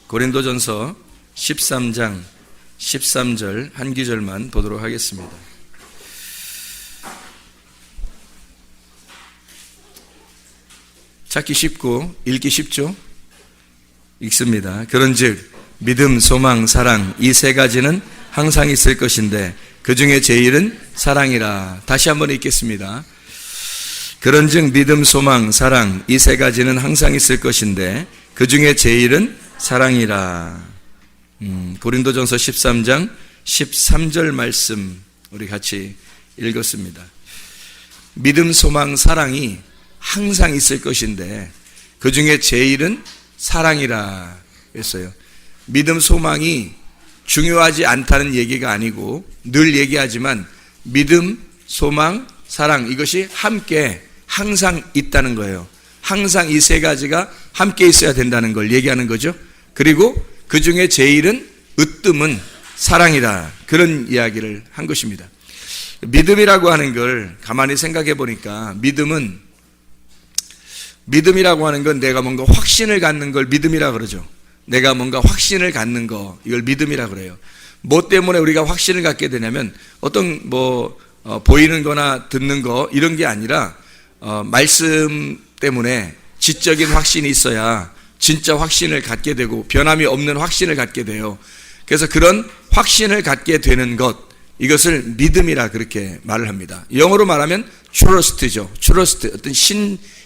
고린도전서 13장 13절 한 구절만 보도록 하겠습니다. 찾기 쉽고 읽기 쉽죠? 읽습니다. 그런즉 믿음, 소망, 사랑 이 세 가지는 항상 있을 것인데 그 중에 제일은 사랑이라. 다시 한번 읽겠습니다. 그런즉 믿음, 소망, 사랑 이 세 가지는 항상 있을 것인데 그 중에 제일은 사랑이라. 고린도전서 13장 13절 말씀 우리 같이 읽었습니다. 믿음, 소망, 사랑이 항상 있을 것인데 그 중에 제일은 사랑이라 했어요. 믿음, 소망이 중요하지 않다는 얘기가 아니고 늘 얘기하지만 믿음, 소망, 사랑 이것이 함께 항상 있다는 거예요. 항상 이 세 가지가 함께 있어야 된다는 걸 얘기하는 거죠. 그리고 그 중에 제일은 으뜸은 사랑이라, 그런 이야기를 한 것입니다. 믿음이라고 하는 걸 가만히 생각해 보니까 믿음이라고 하는 건 내가 뭔가 확신을 갖는 걸 믿음이라 그러죠. 내가 뭔가 확신을 갖는 거, 이걸 믿음이라 그래요. 뭐 때문에 우리가 확신을 갖게 되냐면 어떤 보이는 거나 듣는 거 이런 게 아니라 말씀 때문에 지적인 확신이 있어야 진짜 확신을 갖게 되고 변함이 없는 확신을 갖게 돼요. 그래서 그런 확신을 갖게 되는 것, 이것을 믿음이라 그렇게 말을 합니다. 영어로 말하면 trust죠. trust, 어떤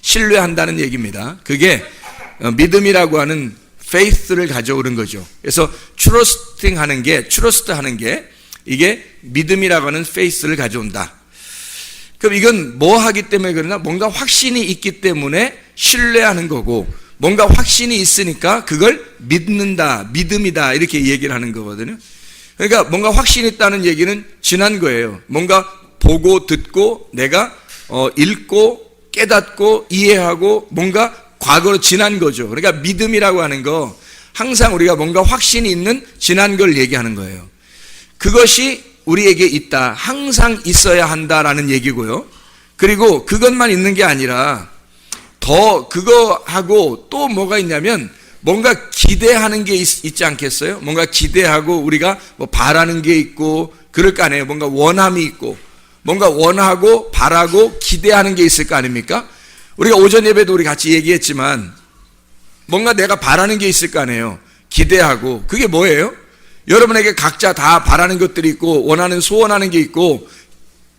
신뢰한다는 얘기입니다. 그게 믿음이라고 하는 faith를 가져오는 거죠. 그래서 trust 하는 게 이게 믿음이라고 하는 faith를 가져온다. 그럼 이건 뭐 하기 때문에 그러나? 뭔가 확신이 있기 때문에 신뢰하는 거고, 뭔가 확신이 있으니까 그걸 믿는다, 믿음이다 이렇게 얘기를 하는 거거든요. 그러니까 뭔가 확신이 있다는 얘기는 지난 거예요. 뭔가 보고 듣고 내가 읽고 깨닫고 이해하고 뭔가 과거로 지난 거죠. 그러니까 믿음이라고 하는 거 항상 우리가 뭔가 확신이 있는 지난 걸 얘기하는 거예요. 그것이 우리에게 있다, 항상 있어야 한다라는 얘기고요. 그리고 그것만 있는 게 아니라 더 그거하고 또 뭐가 있냐면 뭔가 기대하는 게 있지 않겠어요? 뭔가 기대하고 우리가 뭐 바라는 게 있고 그럴 거 아니에요. 뭔가 원함이 있고 뭔가 원하고 바라고 기대하는 게 있을 거 아닙니까? 우리가 오전 예배도 우리 같이 얘기했지만 뭔가 내가 바라는 게 있을 거 아니에요. 기대하고. 그게 뭐예요? 여러분에게 각자 다 바라는 것들이 있고 원하는 소원하는 게 있고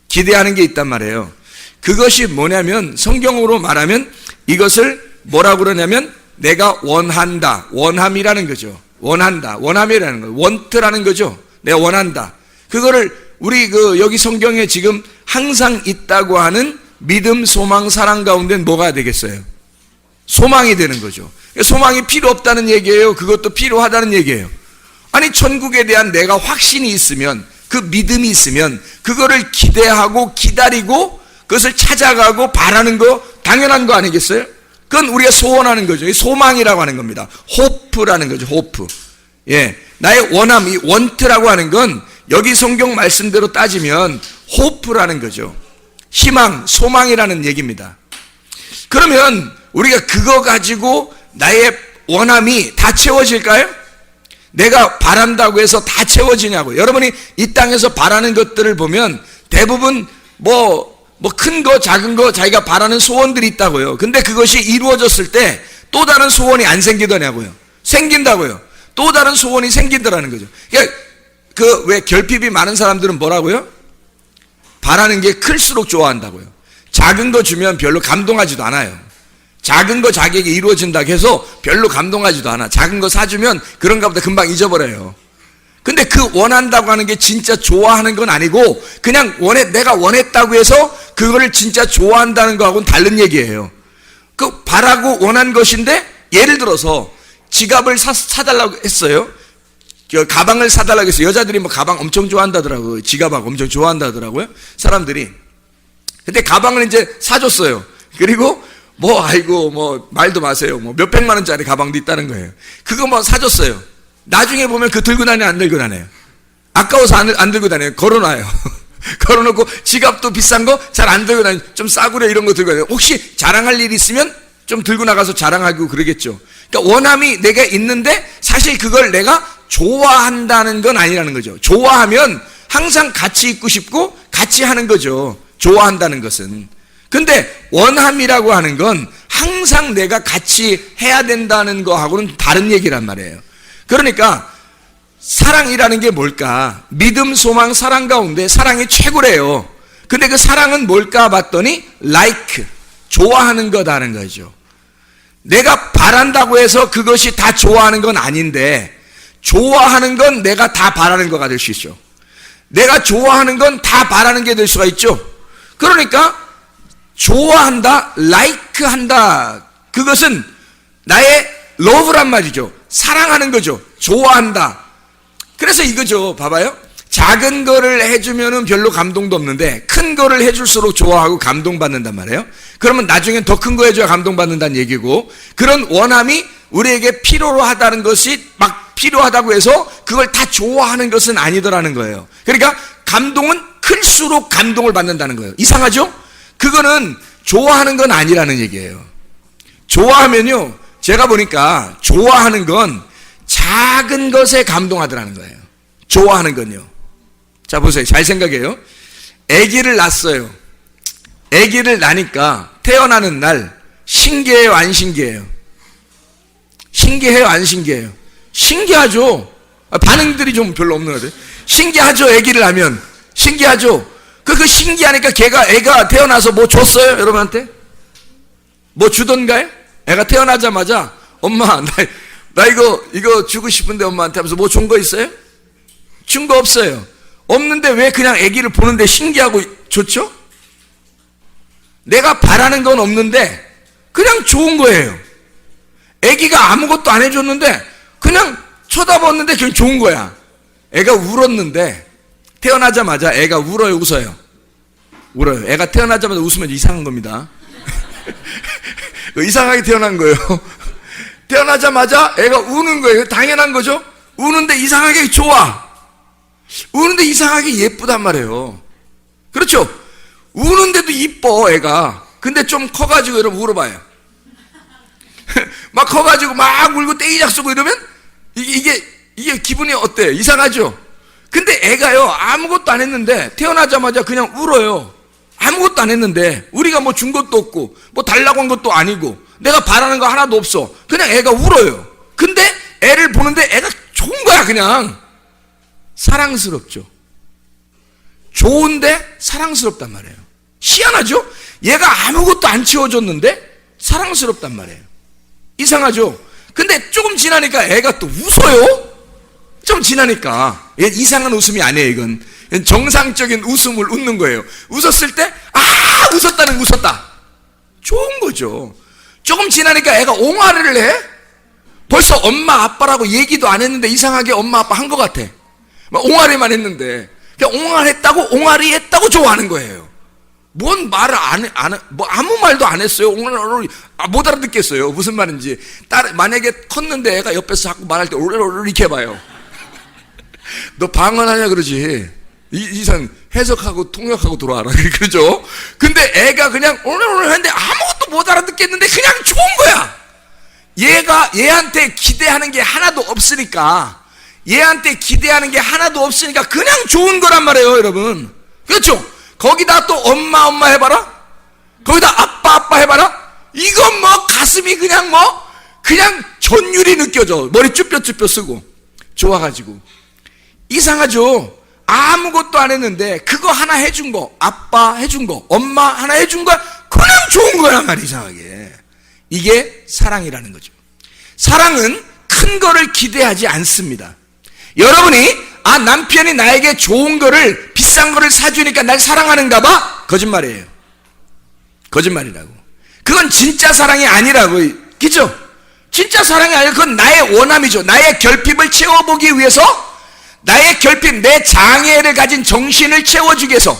기대하는 게 있단 말이에요. 그것이 뭐냐면 성경으로 말하면 이것을 뭐라고 그러냐면 내가 원한다, 원함이라는 거죠. 원한다, 원함이라는 거예요. want라는 거죠. 내가 원한다. 그거를 우리 여기 성경에 지금 항상 있다고 하는 믿음, 소망, 사랑 가운데는 뭐가 되겠어요? 소망이 되는 거죠. 소망이 필요 없다는 얘기예요? 그것도 필요하다는 얘기예요? 아니, 천국에 대한 내가 확신이 있으면, 그 믿음이 있으면 그거를 기대하고 기다리고 그것을 찾아가고 바라는 거 당연한 거 아니겠어요? 그건 우리가 소원하는 거죠. 소망이라고 하는 겁니다. 호프라는 거죠. 호프. 예, 나의 원함, 이 want라고 하는 건 여기 성경 말씀대로 따지면 호프라는 거죠. 희망, 소망이라는 얘기입니다. 그러면 우리가 그거 가지고 나의 원함이 다 채워질까요? 내가 바란다고 해서 다 채워지냐고. 여러분이 이 땅에서 바라는 것들을 보면 대부분 큰 거 작은 거 자기가 바라는 소원들이 있다고요. 근데 그것이 이루어졌을 때 또 다른 소원이 안 생기더냐고요. 생긴다고요. 또 다른 소원이 생긴다라는 거죠. 그러니까 왜 결핍이 많은 사람들은 뭐라고요? 바라는 게 클수록 좋아한다고요. 작은 거 주면 별로 감동하지도 않아요. 작은 거 자기에게 이루어진다고 해서 별로 감동하지도 않아. 작은 거 사주면 그런가 보다 금방 잊어버려요. 근데 그 원한다고 하는 게 진짜 좋아하는 건 아니고 그냥 내가 원했다고 해서 그거를 진짜 좋아한다는 거하고는 다른 얘기예요. 그 바라고 원한 것인데 예를 들어서 지갑을 사달라고 했어요. 가방을 사달라고 했어요. 여자들이 가방 엄청 좋아한다더라고요. 지갑하고 엄청 좋아한다더라고요. 사람들이. 근데 가방을 이제 사줬어요. 그리고 말도 마세요. 몇백만 원짜리 가방도 있다는 거예요. 그거 사줬어요. 나중에 보면 그 들고 다녀요, 안 들고 다녀요? 아까워서 안 들고 다녀요. 걸어놔요. 걸어놓고 지갑도 비싼 거 잘 안 들고 다녀요. 좀 싸구려 이런 거 들고 다녀요. 혹시 자랑할 일 있으면 좀 들고 나가서 자랑하고 그러겠죠. 그러니까 원함이 내게 있는데 사실 그걸 내가 좋아한다는 건 아니라는 거죠. 좋아하면 항상 같이 있고 싶고 같이 하는 거죠. 좋아한다는 것은. 근데 원함이라고 하는 건 항상 내가 같이 해야 된다는 거하고는 다른 얘기란 말이에요. 그러니까 사랑이라는 게 뭘까? 믿음, 소망, 사랑 가운데 사랑이 최고래요. 근데 그 사랑은 뭘까 봤더니 like, 좋아하는 거다는 거죠. 내가 바란다고 해서 그것이 다 좋아하는 건 아닌데 좋아하는 건 내가 다 바라는 거가 될 수 있죠. 내가 좋아하는 건 다 바라는 게 될 수가 있죠. 그러니까 좋아한다, like 한다, 그것은 나의 love란 말이죠. 사랑하는 거죠. 좋아한다. 그래서 이거죠. 봐봐요. 작은 거를 해주면은 별로 감동도 없는데 큰 거를 해줄수록 좋아하고 감동받는단 말이에요. 그러면 나중엔 더 큰 거 해줘야 감동받는다는 얘기고, 그런 원함이 우리에게 필요로 하다는 것이 막 필요하다고 해서 그걸 다 좋아하는 것은 아니더라는 거예요. 그러니까 감동은 클수록 감동을 받는다는 거예요. 이상하죠? 그거는 좋아하는 건 아니라는 얘기예요. 좋아하면요, 제가 보니까 좋아하는 건 작은 것에 감동하더라는 거예요. 좋아하는 건요. 자, 보세요. 잘 생각해요. 아기를 낳았어요. 아기를 낳으니까 태어나는 날 신기해요, 안 신기해요? 신기해요, 안 신기해요? 신기하죠. 반응들이 좀 별로 없는 것 같아요. 신기하죠. 아기를 하면 신기하죠. 그 신기하니까 애가 태어나서 뭐 줬어요, 여러분한테? 뭐 주던가요? 애가 태어나자마자 엄마 나 이거 주고 싶은데 엄마한테 하면서 뭐 준 거 있어요? 준 거 없어요. 없는데 왜 그냥 아기를 보는데 신기하고 좋죠? 내가 바라는 건 없는데 그냥 좋은 거예요. 아기가 아무것도 안 해줬는데 그냥 쳐다봤는데 그냥 좋은 거야. 애가 울었는데 태어나자마자 애가 울어요, 웃어요? 울어요. 애가 태어나자마자 웃으면 이상한 겁니다. 이상하게 태어난 거예요. 태어나자마자 애가 우는 거예요. 당연한 거죠. 우는데 이상하게 좋아. 우는데 이상하게 예쁘단 말이에요. 그렇죠? 우는데도 이뻐 애가. 근데 좀 커가지고 여러분 울어봐요. 막 커가지고 막 울고 떼이작 쓰고 이러면 이게 기분이 어때요? 이상하죠? 근데 애가요 아무것도 안 했는데 태어나자마자 그냥 울어요. 아무것도 안 했는데 우리가 뭐 준 것도 없고 뭐 달라고 한 것도 아니고 내가 바라는 거 하나도 없어. 그냥 애가 울어요. 근데 애를 보는데 애가 좋은 거야. 그냥 사랑스럽죠. 좋은데 사랑스럽단 말이에요. 희한하죠? 얘가 아무것도 안 채워줬는데 사랑스럽단 말이에요. 이상하죠? 근데 조금 지나니까 애가 또 웃어요. 좀 지나니까. 이상한 웃음이 아니에요. 이건 정상적인 웃음을 웃는 거예요. 웃었을 때 웃었다는 웃었다. 좋은 거죠. 조금 지나니까 애가 옹알이를 해. 벌써 엄마 아빠라고 얘기도 안 했는데 이상하게 엄마 아빠 한 것 같아. 막 옹알이만 했는데 그냥 옹알했다고 옹알이 했다고 좋아하는 거예요. 뭔 말을 뭐 아무 말도 안 했어요. 옹알이 못 알아듣겠어요. 무슨 말인지. 만약에 컸는데 애가 옆에서 자꾸 말할 때 오르르 이렇게 해봐요. 너 방언하냐 그러지. 이상 해석하고 통역하고 들어와라. 그러죠? 근데 애가 그냥 오늘 했는데 아무것도 못 알아듣겠는데 그냥 좋은 거야. 얘한테 기대하는 게 하나도 없으니까 그냥 좋은 거란 말이에요, 여러분. 그렇죠? 거기다 또 엄마 해봐라. 거기다 아빠 해봐라. 이건 뭐 가슴이 그냥 그냥 전율이 느껴져. 머리 쭈뼛 쓰고 좋아가지고. 이상하죠? 아무것도 안 했는데 그거 하나 해준 거, 아빠 해준 거, 엄마 하나 해준 거 그냥 좋은 거란 말이야. 이상하게. 이게 사랑이라는 거죠. 사랑은 큰 거를 기대하지 않습니다. 여러분이 남편이 나에게 좋은 거를 비싼 거를 사주니까 날 사랑하는가 봐? 거짓말이에요. 거짓말이라고. 그건 진짜 사랑이 아니라고. 그죠? 진짜 사랑이 아니라 그건 나의 원함이죠. 나의 결핍을 채워보기 위해서, 나의 결핍, 내 장애를 가진 정신을 채워주기 위해서,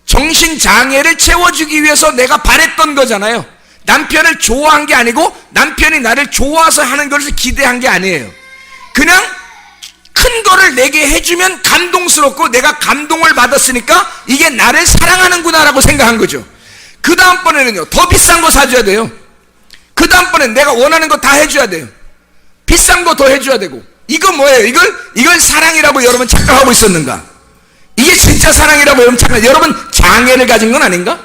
정신 장애를 채워주기 위해서 내가 바랬던 거잖아요. 남편을 좋아한 게 아니고 남편이 나를 좋아서 하는 것을 기대한 게 아니에요. 그냥 큰 거를 내게 해주면 감동스럽고 내가 감동을 받았으니까 이게 나를 사랑하는구나 라고 생각한 거죠. 그 다음번에는요 더 비싼 거 사줘야 돼요. 그 다음번엔 내가 원하는 거 다 해줘야 돼요. 비싼 거 더 해줘야 되고. 이거 뭐예요? 이걸 사랑이라고 여러분 착각하고 있었는가? 이게 진짜 사랑이라고 여러분 여러분 장애를 가진 건 아닌가?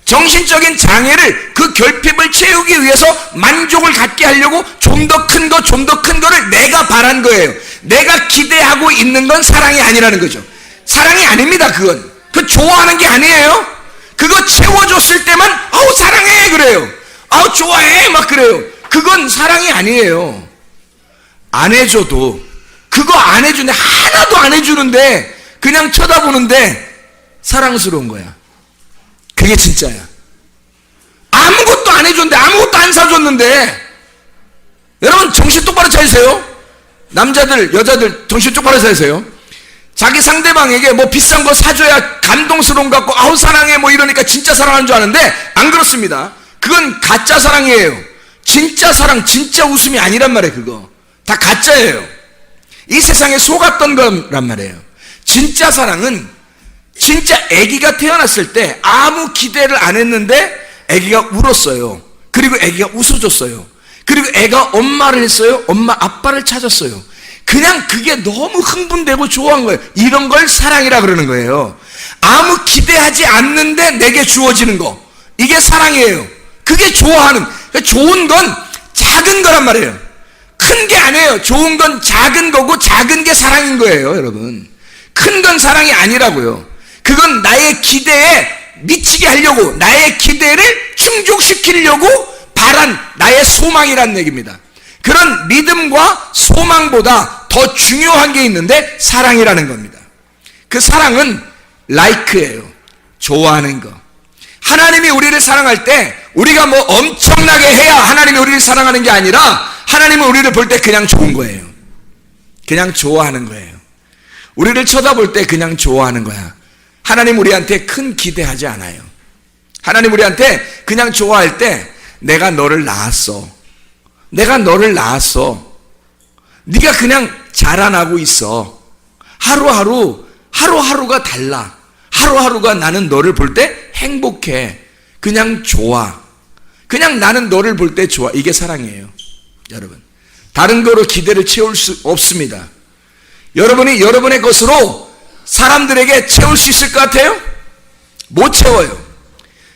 정신적인 장애를, 그 결핍을 채우기 위해서 만족을 갖게 하려고 좀 더 큰 거, 좀 더 큰 거를 내가 바란 거예요. 내가 기대하고 있는 건 사랑이 아니라는 거죠. 사랑이 아닙니다. 그건 좋아하는 게 아니에요. 그거 채워줬을 때만 아우 사랑해 그래요. 아우 좋아해 막 그래요. 그건 사랑이 아니에요. 안 해줘도, 그거 안 해주는데, 하나도 안 해주는데 그냥 쳐다보는데 사랑스러운 거야. 그게 진짜야. 아무것도 안 해줬는데, 아무것도 안 사줬는데. 여러분 정신 똑바로 차리세요. 남자들 여자들 정신 똑바로 차리세요. 자기 상대방에게 뭐 비싼 거 사줘야 감동스러운 것 같고 아우 사랑해 뭐 이러니까 진짜 사랑하는 줄 아는데 안 그렇습니다. 그건 가짜 사랑이에요. 진짜 사랑, 진짜 웃음이 아니란 말이에요. 그거 다 가짜예요. 이 세상에 속았던 거란 말이에요. 진짜 사랑은 진짜 아기가 태어났을 때 아무 기대를 안 했는데 아기가 울었어요. 그리고 아기가 웃어줬어요. 그리고 애가 엄마를 했어요. 엄마 아빠를 찾았어요. 그냥 그게 너무 흥분되고 좋아한 거예요. 이런 걸 사랑이라 그러는 거예요. 아무 기대하지 않는데 내게 주어지는 거, 이게 사랑이에요. 그게 좋아하는, 좋은 건 작은 거란 말이에요. 큰 게 아니에요. 좋은 건 작은 거고 작은 게 사랑인 거예요. 여러분 큰 건 사랑이 아니라고요. 그건 나의 기대에 미치게 하려고, 나의 기대를 충족시키려고 바란 나의 소망이라는 얘기입니다. 그런 믿음과 소망보다 더 중요한 게 있는데 사랑이라는 겁니다. 그 사랑은 like예요. 좋아하는 거. 하나님이 우리를 사랑할 때 우리가 뭐 엄청나게 해야 하나님이 우리를 사랑하는 게 아니라 하나님은 우리를 볼 때 그냥 좋은 거예요. 그냥 좋아하는 거예요. 우리를 쳐다볼 때 그냥 좋아하는 거야. 하나님 우리한테 큰 기대하지 않아요. 하나님 우리한테 그냥 좋아할 때 내가 너를 낳았어. 내가 너를 낳았어. 네가 그냥 자라나고 있어. 하루하루가 달라. 하루하루가 나는 너를 볼 때 행복해. 그냥 좋아. 그냥 나는 너를 볼 때 좋아. 이게 사랑이에요. 여러분 다른 거로 기대를 채울 수 없습니다. 여러분이 여러분의 것으로 사람들에게 채울 수 있을 것 같아요? 못 채워요.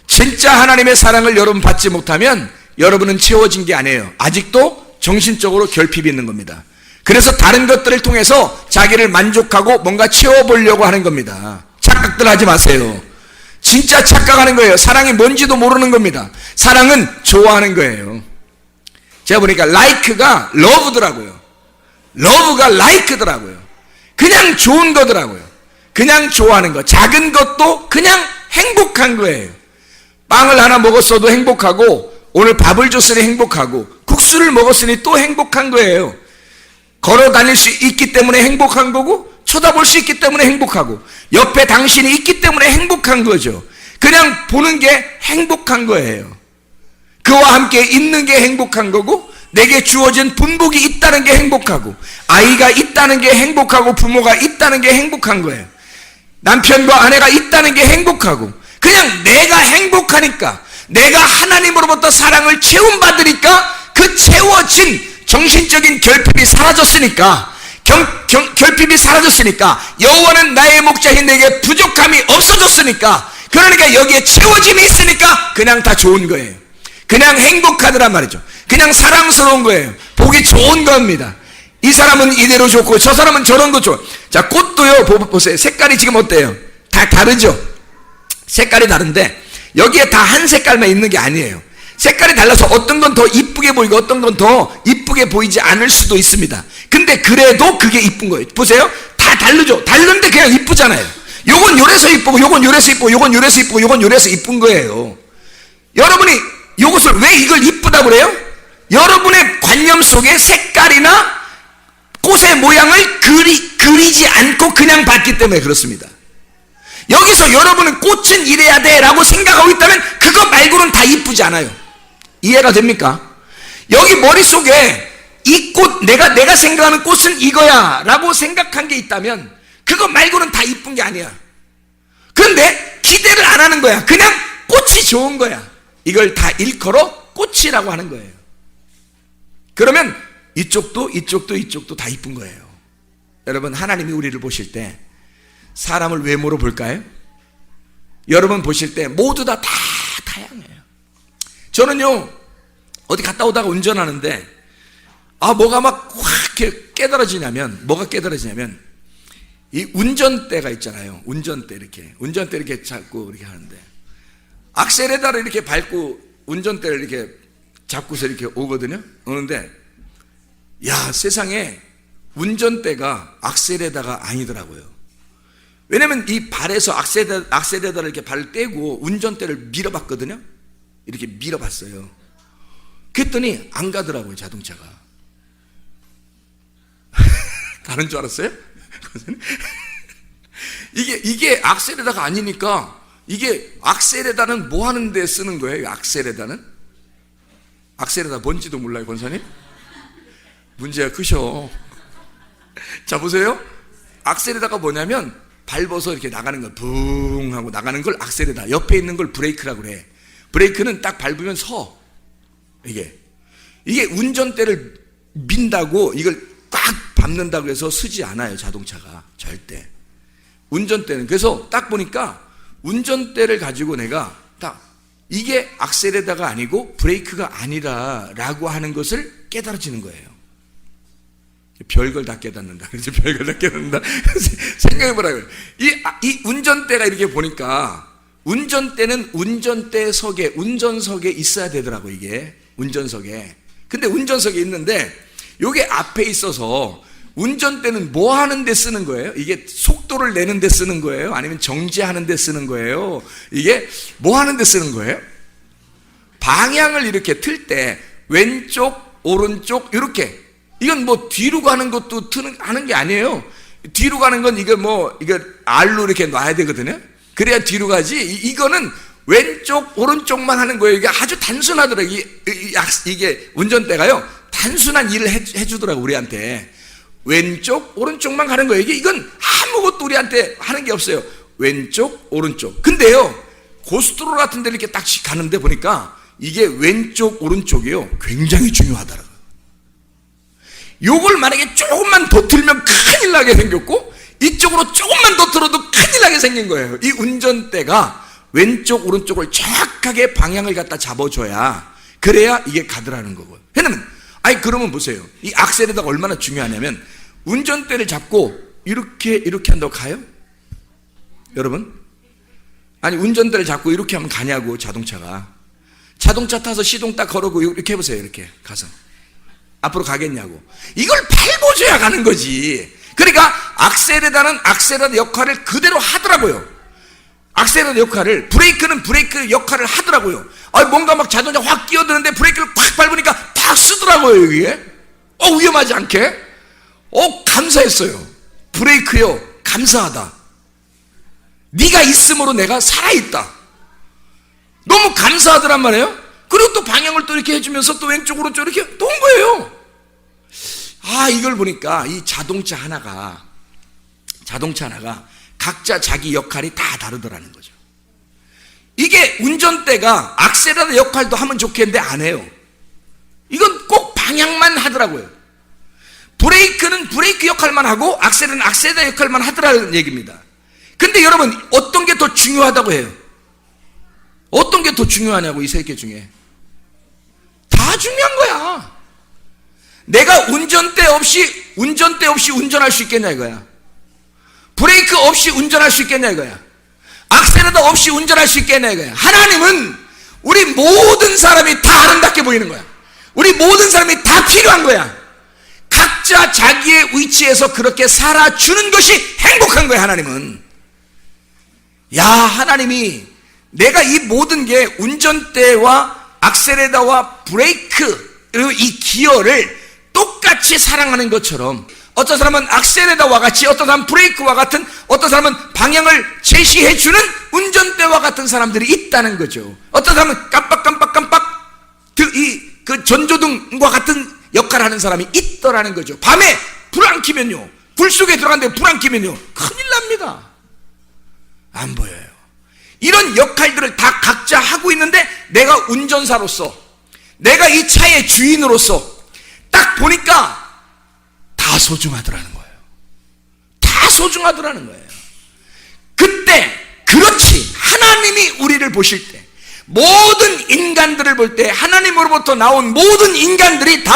진짜 하나님의 사랑을 여러분 받지 못하면 여러분은 채워진 게 아니에요. 아직도 정신적으로 결핍이 있는 겁니다. 그래서 다른 것들을 통해서 자기를 만족하고 뭔가 채워보려고 하는 겁니다. 착각들 하지 마세요. 진짜 착각하는 거예요. 사랑이 뭔지도 모르는 겁니다. 사랑은 좋아하는 거예요. 제가 보니까 like가 love더라고요. love가 like더라고요. 그냥 좋은 거더라고요. 그냥 좋아하는 거. 작은 것도 그냥 행복한 거예요. 빵을 하나 먹었어도 행복하고, 오늘 밥을 줬으니 행복하고, 국수를 먹었으니 또 행복한 거예요. 걸어 다닐 수 있기 때문에 행복한 거고, 쳐다볼 수 있기 때문에 행복하고, 옆에 당신이 있기 때문에 행복한 거죠. 그냥 보는 게 행복한 거예요. 그와 함께 있는 게 행복한 거고, 내게 주어진 분복이 있다는 게 행복하고, 아이가 있다는 게 행복하고, 부모가 있다는 게 행복한 거예요. 남편과 아내가 있다는 게 행복하고, 그냥 내가 행복하니까, 내가 하나님으로부터 사랑을 채움받으니까, 그 채워진 정신적인 결핍이 사라졌으니까, 결핍이 사라졌으니까, 여호와는 나의 목자인 내게 부족함이 없어졌으니까, 그러니까 여기에 채워짐이 있으니까 그냥 다 좋은 거예요. 그냥 행복하더란 말이죠. 그냥 사랑스러운 거예요. 보기 좋은 겁니다. 이 사람은 이대로 좋고 저 사람은 저런 거 좋아. 자, 꽃도요, 보세요. 색깔이 지금 어때요? 다 다르죠? 색깔이 다른데 여기에 다 한 색깔만 있는 게 아니에요. 색깔이 달라서 어떤 건 더 이쁘게 보이고 어떤 건 더 이쁘게 보이지 않을 수도 있습니다. 근데 그래도 그게 이쁜 거예요. 보세요. 다 다르죠? 다른데 그냥 이쁘잖아요. 요건 요래서 이쁘고 요건 요래서 이쁘고 요건 요래서 이쁘고 요건 요래서 이쁜 거예요. 여러분이 요것을 왜 이걸 이쁘다고 그래요? 여러분의 관념 속에 색깔이나 꽃의 모양을 그리지 않고 그냥 봤기 때문에 그렇습니다. 여기서 여러분은 꽃은 이래야 돼 라고 생각하고 있다면 그거 말고는 다 이쁘지 않아요. 이해가 됩니까? 여기 머릿속에 이 꽃, 내가 생각하는 꽃은 이거야 라고 생각한 게 있다면 그거 말고는 다 이쁜 게 아니야. 그런데 기대를 안 하는 거야. 그냥 꽃이 좋은 거야. 이걸 다 일컬어 꽃이라고 하는 거예요. 그러면 이쪽도 다 이쁜 거예요. 여러분, 하나님이 우리를 보실 때 사람을 외모로 볼까요? 여러분 보실 때 모두 다 다양해요. 저는요, 어디 갔다 오다가 운전하는데 뭐가 막 확 이렇게 깨달아지냐면, 뭐가 깨달아지냐면 이 운전대가 있잖아요. 운전대 이렇게 잡고 이렇게 하는데 악셀에다를 이렇게 밟고 운전대를 이렇게 잡고서 이렇게 오는데, 야, 세상에 운전대가 악셀에다가 아니더라고요. 왜냐면 이 발에서 악셀에다를 이렇게 발을 떼고 운전대를 밀어봤거든요. 이렇게 밀어봤어요. 그랬더니 안 가더라고요, 자동차가. 가는 줄 알았어요? 이게 악셀에다가 아니니까, 이게 악셀에다는 뭐 하는데 쓰는 거예요? 악셀에다 뭔지도 몰라요, 권사님? 문제가 크셔. 자, 보세요. 악셀에다가 뭐냐면 밟아서 이렇게 나가는 거, 붕 하고 나가는 걸 악셀에다, 옆에 있는 걸 브레이크라고 그래. 브레이크는 딱 밟으면 서. 이게 운전대를 민다고 이걸 꽉 밟는다고 해서 서지 않아요, 자동차가. 절대. 운전대는. 그래서 딱 보니까 운전대를 가지고 내가 딱 이게 악셀에다가 아니고 브레이크가 아니라라고 하는 것을 깨달아지는 거예요. 별걸 다 깨닫는다. 그래서 별걸 다 깨닫는다. 생각해보라고요. 이 운전대가 이렇게 보니까, 운전대는 운전석에 있어야 되더라고, 이게. 운전석에. 근데 운전석에 있는데, 요게 앞에 있어서, 운전대는 뭐 하는 데 쓰는 거예요? 이게 속도를 내는 데 쓰는 거예요? 아니면 정지하는 데 쓰는 거예요? 이게 뭐 하는 데 쓰는 거예요? 방향을 이렇게 틀 때, 왼쪽, 오른쪽, 이렇게. 이건 뭐 뒤로 가는 것도 하는 게 아니에요. 뒤로 가는 건 이거 R로 이렇게 놔야 되거든요. 그래야 뒤로 가지. 이거는 왼쪽, 오른쪽만 하는 거예요. 이게 아주 단순하더라고요. 이게 운전대가요, 단순한 일을 해주더라고, 우리한테. 왼쪽, 오른쪽만 가는 거예요. 이건 아무것도 우리한테 하는 게 없어요. 왼쪽, 오른쪽. 근데요, 고속도로 같은 데 이렇게 딱 가는데 보니까 이게 왼쪽, 오른쪽이요, 굉장히 중요하더라고요. 요걸 만약에 조금만 더 틀면 큰일 나게 생겼고, 이쪽으로 조금만 더 틀어도 큰일 나게 생긴 거예요. 이 운전대가 왼쪽 오른쪽을 정확하게 방향을 갖다 잡아줘야, 그래야 이게 가더라는 거고요. 왜냐면 그러면 보세요. 이 악셀에다가 얼마나 중요하냐면, 운전대를 잡고 이렇게 한다고 가요? 여러분? 아니, 운전대를 잡고 이렇게 하면 가냐고, 자동차가. 자동차 타서 시동 딱 걸어고 이렇게 해보세요. 이렇게 가서 앞으로 가겠냐고. 이걸 밟아줘야 가는 거지. 그러니까 악셀에다는 악셀에다 역할을 그대로 하더라고요. 악셀에다 역할을, 브레이크는 브레이크 역할을 하더라고요. 뭔가 막 자동차 확 끼어드는데 브레이크를 팍 밟으니까 팍 쓰더라고요, 이게. 위험하지 않게. 감사했어요. 브레이크요, 감사하다. 네가 있음으로 내가 살아있다. 너무 감사하더란 말이에요. 그리고 또 방향을 또 이렇게 해주면서 또 왼쪽 오른쪽 이렇게 또 온 거예요. 이걸 보니까 이 자동차 하나가 각자 자기 역할이 다 다르더라는 거죠. 이게 운전대가 악셀에다 역할도 하면 좋겠는데 안 해요. 이건 꼭 방향만 하더라고요. 브레이크는 브레이크 역할만 하고 악셀은 악셀에다 역할만 하더라는 얘기입니다. 근데 여러분, 어떤 게 더 중요하다고 해요? 어떤 게 더 중요하냐고, 이 세 개 중에. 다 중요한 거야. 내가 운전대 없이 운전할 수 있겠냐 이거야. 브레이크 없이 운전할 수 있겠냐 이거야. 악셀에다 없이 운전할 수 있겠냐 이거야. 하나님은 우리 모든 사람이 다 아름답게 보이는 거야. 우리 모든 사람이 다 필요한 거야. 각자 자기의 위치에서 그렇게 살아주는 것이 행복한 거야, 하나님은. 하나님이 내가 이 모든 게 운전대와 악셀에다와 브레이크, 그리고 이 기어를 똑같이 사랑하는 것처럼, 어떤 사람은 악셀에다와 같이, 어떤 사람은 브레이크와 같은, 어떤 사람은 방향을 제시해주는 운전대와 같은 사람들이 있다는 거죠. 어떤 사람은 깜빡 그 전조등과 같은 역할을 하는 사람이 있더라는 거죠. 밤에 불 안 켜면요, 불 속에 들어갔는데 불 안 켜면요, 큰일 납니다. 안 보여요. 이런 역할들을 다 각자 하고 있는데, 내가 운전사로서, 내가 이 차의 주인으로서 딱 딱 보니까 다 소중하더라는 거예요. 다 소중하더라는 거예요. 그때, 그렇지, 하나님이 우리를 보실 때, 모든 인간들을 볼 때 하나님으로부터 나온 모든 인간들이 다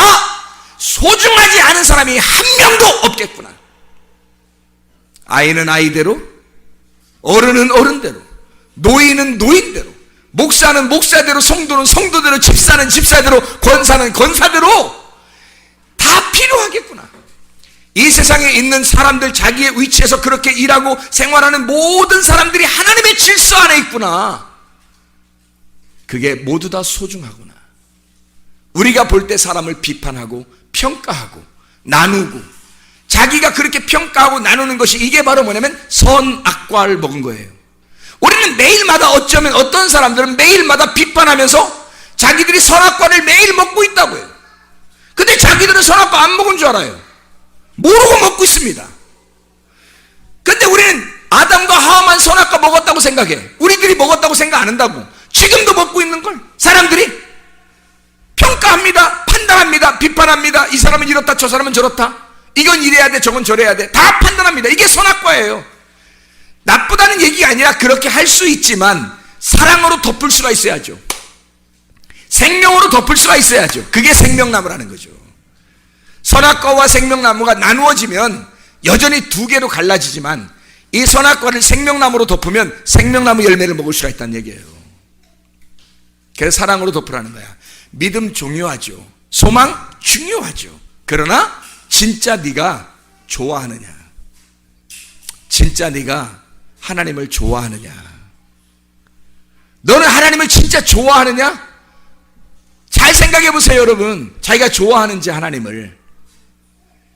소중하지 않은 사람이 한 명도 없겠구나. 아이는 아이대로, 어른은 어른대로, 노인은 노인대로, 목사는 목사대로, 성도는 성도대로, 집사는 집사대로, 권사는 권사대로 다 필요하겠구나. 이 세상에 있는 사람들, 자기의 위치에서 그렇게 일하고 생활하는 모든 사람들이 하나님의 질서 안에 있구나. 그게 모두 다 소중하구나. 우리가 볼 때 사람을 비판하고 평가하고 나누고, 자기가 그렇게 평가하고 나누는 것이, 이게 바로 뭐냐면 선악과를 먹은 거예요. 우리는 매일마다, 어쩌면 어떤 사람들은 매일마다 비판하면서 자기들이 선악과를 매일 먹고 있다고요. 근데 자기들은 선악과 안 먹은 줄 알아요. 모르고 먹고 있습니다. 근데 우리는 아담과 하와만 선악과 먹었다고 생각해. 우리들이 먹었다고 생각 안 한다고. 지금도 먹고 있는 걸 사람들이 평가합니다, 판단합니다, 비판합니다. 이 사람은 이렇다, 저 사람은 저렇다, 이건 이래야 돼, 저건 저래야 돼, 다 판단합니다. 이게 선악과예요. 나쁘다는 얘기가 아니라 그렇게 할 수 있지만 사랑으로 덮을 수가 있어야죠. 생명으로 덮을 수가 있어야죠. 그게 생명나무라는 거죠. 선악과와 생명나무가 나누어지면 여전히 두 개로 갈라지지만, 이 선악과를 생명나무로 덮으면 생명나무 열매를 먹을 수가 있다는 얘기예요. 그래서 사랑으로 덮으라는 거야. 믿음 중요하죠. 소망 중요하죠. 그러나 진짜 네가 좋아하느냐, 진짜 네가 하나님을 좋아하느냐, 너는 하나님을 진짜 좋아하느냐? 잘 생각해 보세요, 여러분. 자기가 좋아하는지, 하나님을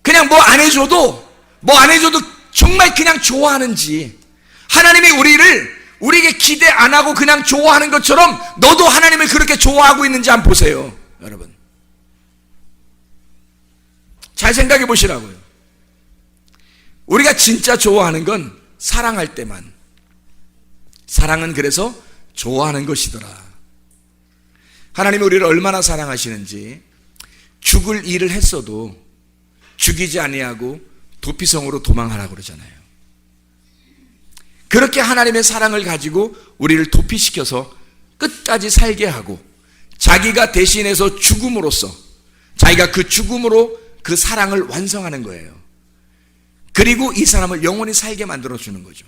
그냥 뭐 안 해줘도 정말 그냥 좋아하는지, 하나님이 우리에게 기대 안 하고 그냥 좋아하는 것처럼 너도 하나님을 그렇게 좋아하고 있는지 한번 보세요, 여러분. 잘 생각해 보시라고요. 우리가 진짜 좋아하는 건 사랑할 때만. 사랑은 그래서 좋아하는 것이더라. 하나님이 우리를 얼마나 사랑하시는지, 죽을 일을 했어도 죽이지 아니하고 도피성으로 도망하라고 그러잖아요. 그렇게 하나님의 사랑을 가지고 우리를 도피시켜서 끝까지 살게 하고, 자기가 대신해서 죽음으로써, 자기가 그 죽음으로 그 사랑을 완성하는 거예요. 그리고 이 사람을 영원히 살게 만들어주는 거죠.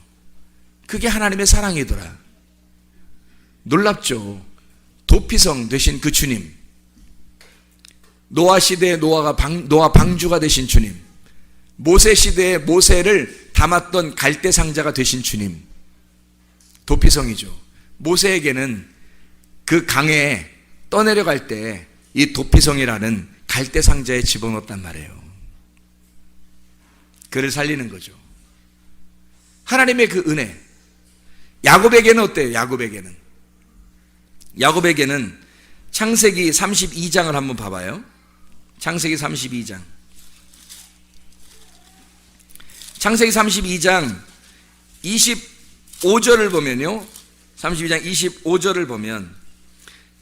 그게 하나님의 사랑이더라. 놀랍죠? 도피성 되신 그 주님, 노아 시대의 노아 방주가 되신 주님, 모세 시대의 모세를 담았던 갈대 상자가 되신 주님, 도피성이죠. 모세에게는 그 강에 떠내려갈 때 이 도피성이라는 갈대 상자에 집어넣었단 말이에요. 그를 살리는 거죠. 하나님의 그 은혜. 야곱에게는 어때요? 야곱에게는 창세기 32장을 한번 봐봐요. 창세기 32장. 창세기 32장 25절을 보면요, 32장 25절을 보면,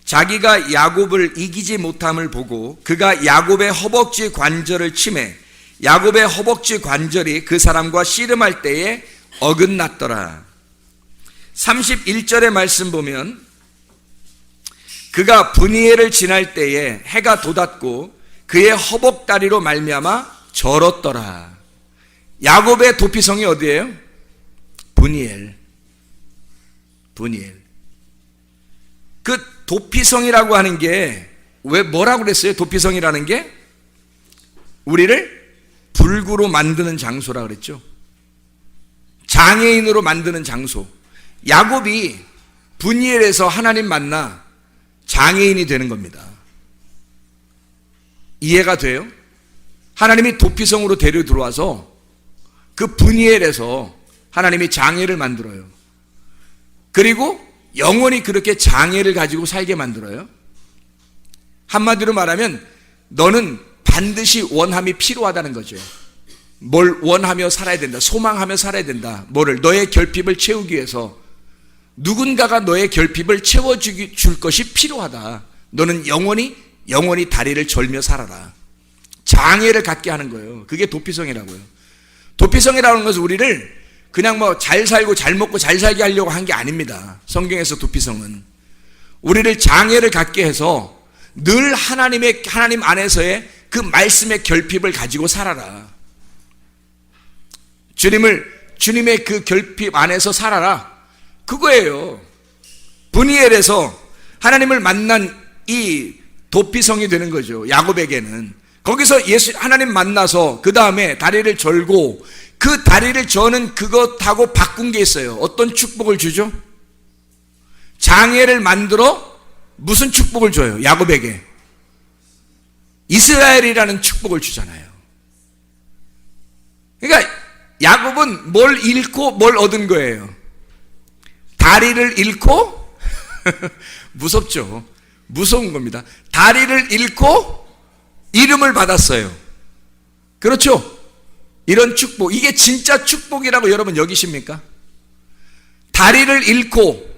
자기가 야곱을 이기지 못함을 보고 그가 야곱의 허벅지 관절을 치매 야곱의 허벅지 관절이 그 사람과 씨름할 때에 어긋났더라. 31절의 말씀 보면, 그가 브니엘을 지날 때에 해가 돋았고 그의 허벅다리로 말미암아 절었더라. 야곱의 도피성이 어디예요? 브니엘. 그 도피성이라고 하는 게 왜 뭐라고 그랬어요? 도피성이라는 게 우리를 불구로 만드는 장소라 그랬죠. 장애인으로 만드는 장소. 야곱이 브니엘에서 하나님 만나 장애인이 되는 겁니다. 이해가 돼요? 하나님이 도피성으로 데려 들어와서 그 브니엘에서 하나님이 장애를 만들어요. 그리고 영원히 그렇게 장애를 가지고 살게 만들어요. 한마디로 말하면 너는 반드시 원함이 필요하다는 거죠. 뭘 원하며 살아야 된다, 소망하며 살아야 된다. 뭐를? 너의 결핍을 채우기 위해서 누군가가 너의 결핍을 채워줄 것이 필요하다. 너는 영원히 다리를 절며 살아라. 장애를 갖게 하는 거예요. 그게 도피성이라고요. 도피성이라는 것은 우리를 그냥 뭐 잘 살고 잘 먹고 잘 살게 하려고 한 게 아닙니다. 성경에서 도피성은 우리를 장애를 갖게 해서 늘 하나님 안에서의 그 말씀의 결핍을 가지고 살아라. 주님의 그 결핍 안에서 살아라. 그거예요. 브니엘에서 하나님을 만난 이 도피성이 되는 거죠. 야곱에게는. 거기서 하나님 만나서 그 다음에 다리를 절고 그 다리를 저는 그것하고 바꾼 게 있어요. 어떤 축복을 주죠? 장애를 만들어 무슨 축복을 줘요? 야곱에게 이스라엘이라는 축복을 주잖아요. 그러니까 야곱은 뭘 잃고 뭘 얻은 거예요? 다리를 잃고 무섭죠. 무서운 겁니다. 다리를 잃고 이름을 받았어요. 그렇죠? 이런 축복, 이게 진짜 축복이라고 여러분 여기십니까? 다리를 잃고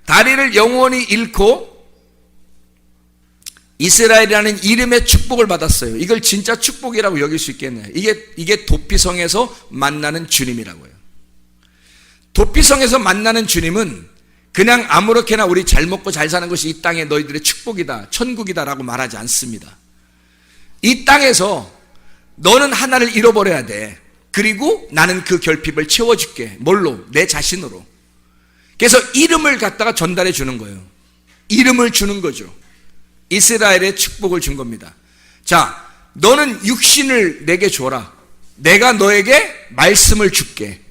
다리를 영원히 잃고 이스라엘이라는 이름의 축복을 받았어요. 이걸 진짜 축복이라고 여길 수 있겠네요. 이게 도피성에서 만나는 주님이라고요. 도피성에서 만나는 주님은 그냥 아무렇게나 우리 잘 먹고 잘 사는 것이 이 땅에 너희들의 축복이다, 천국이다라고 말하지 않습니다. 이 땅에서 너는 하나를 잃어버려야 돼. 그리고 나는 그 결핍을 채워줄게. 뭘로? 내 자신으로. 그래서 이름을 갖다가 전달해 주는 거예요. 이름을 주는 거죠. 이스라엘의 축복을 준 겁니다. 자, 너는 육신을 내게 줘라. 내가 너에게 말씀을 줄게.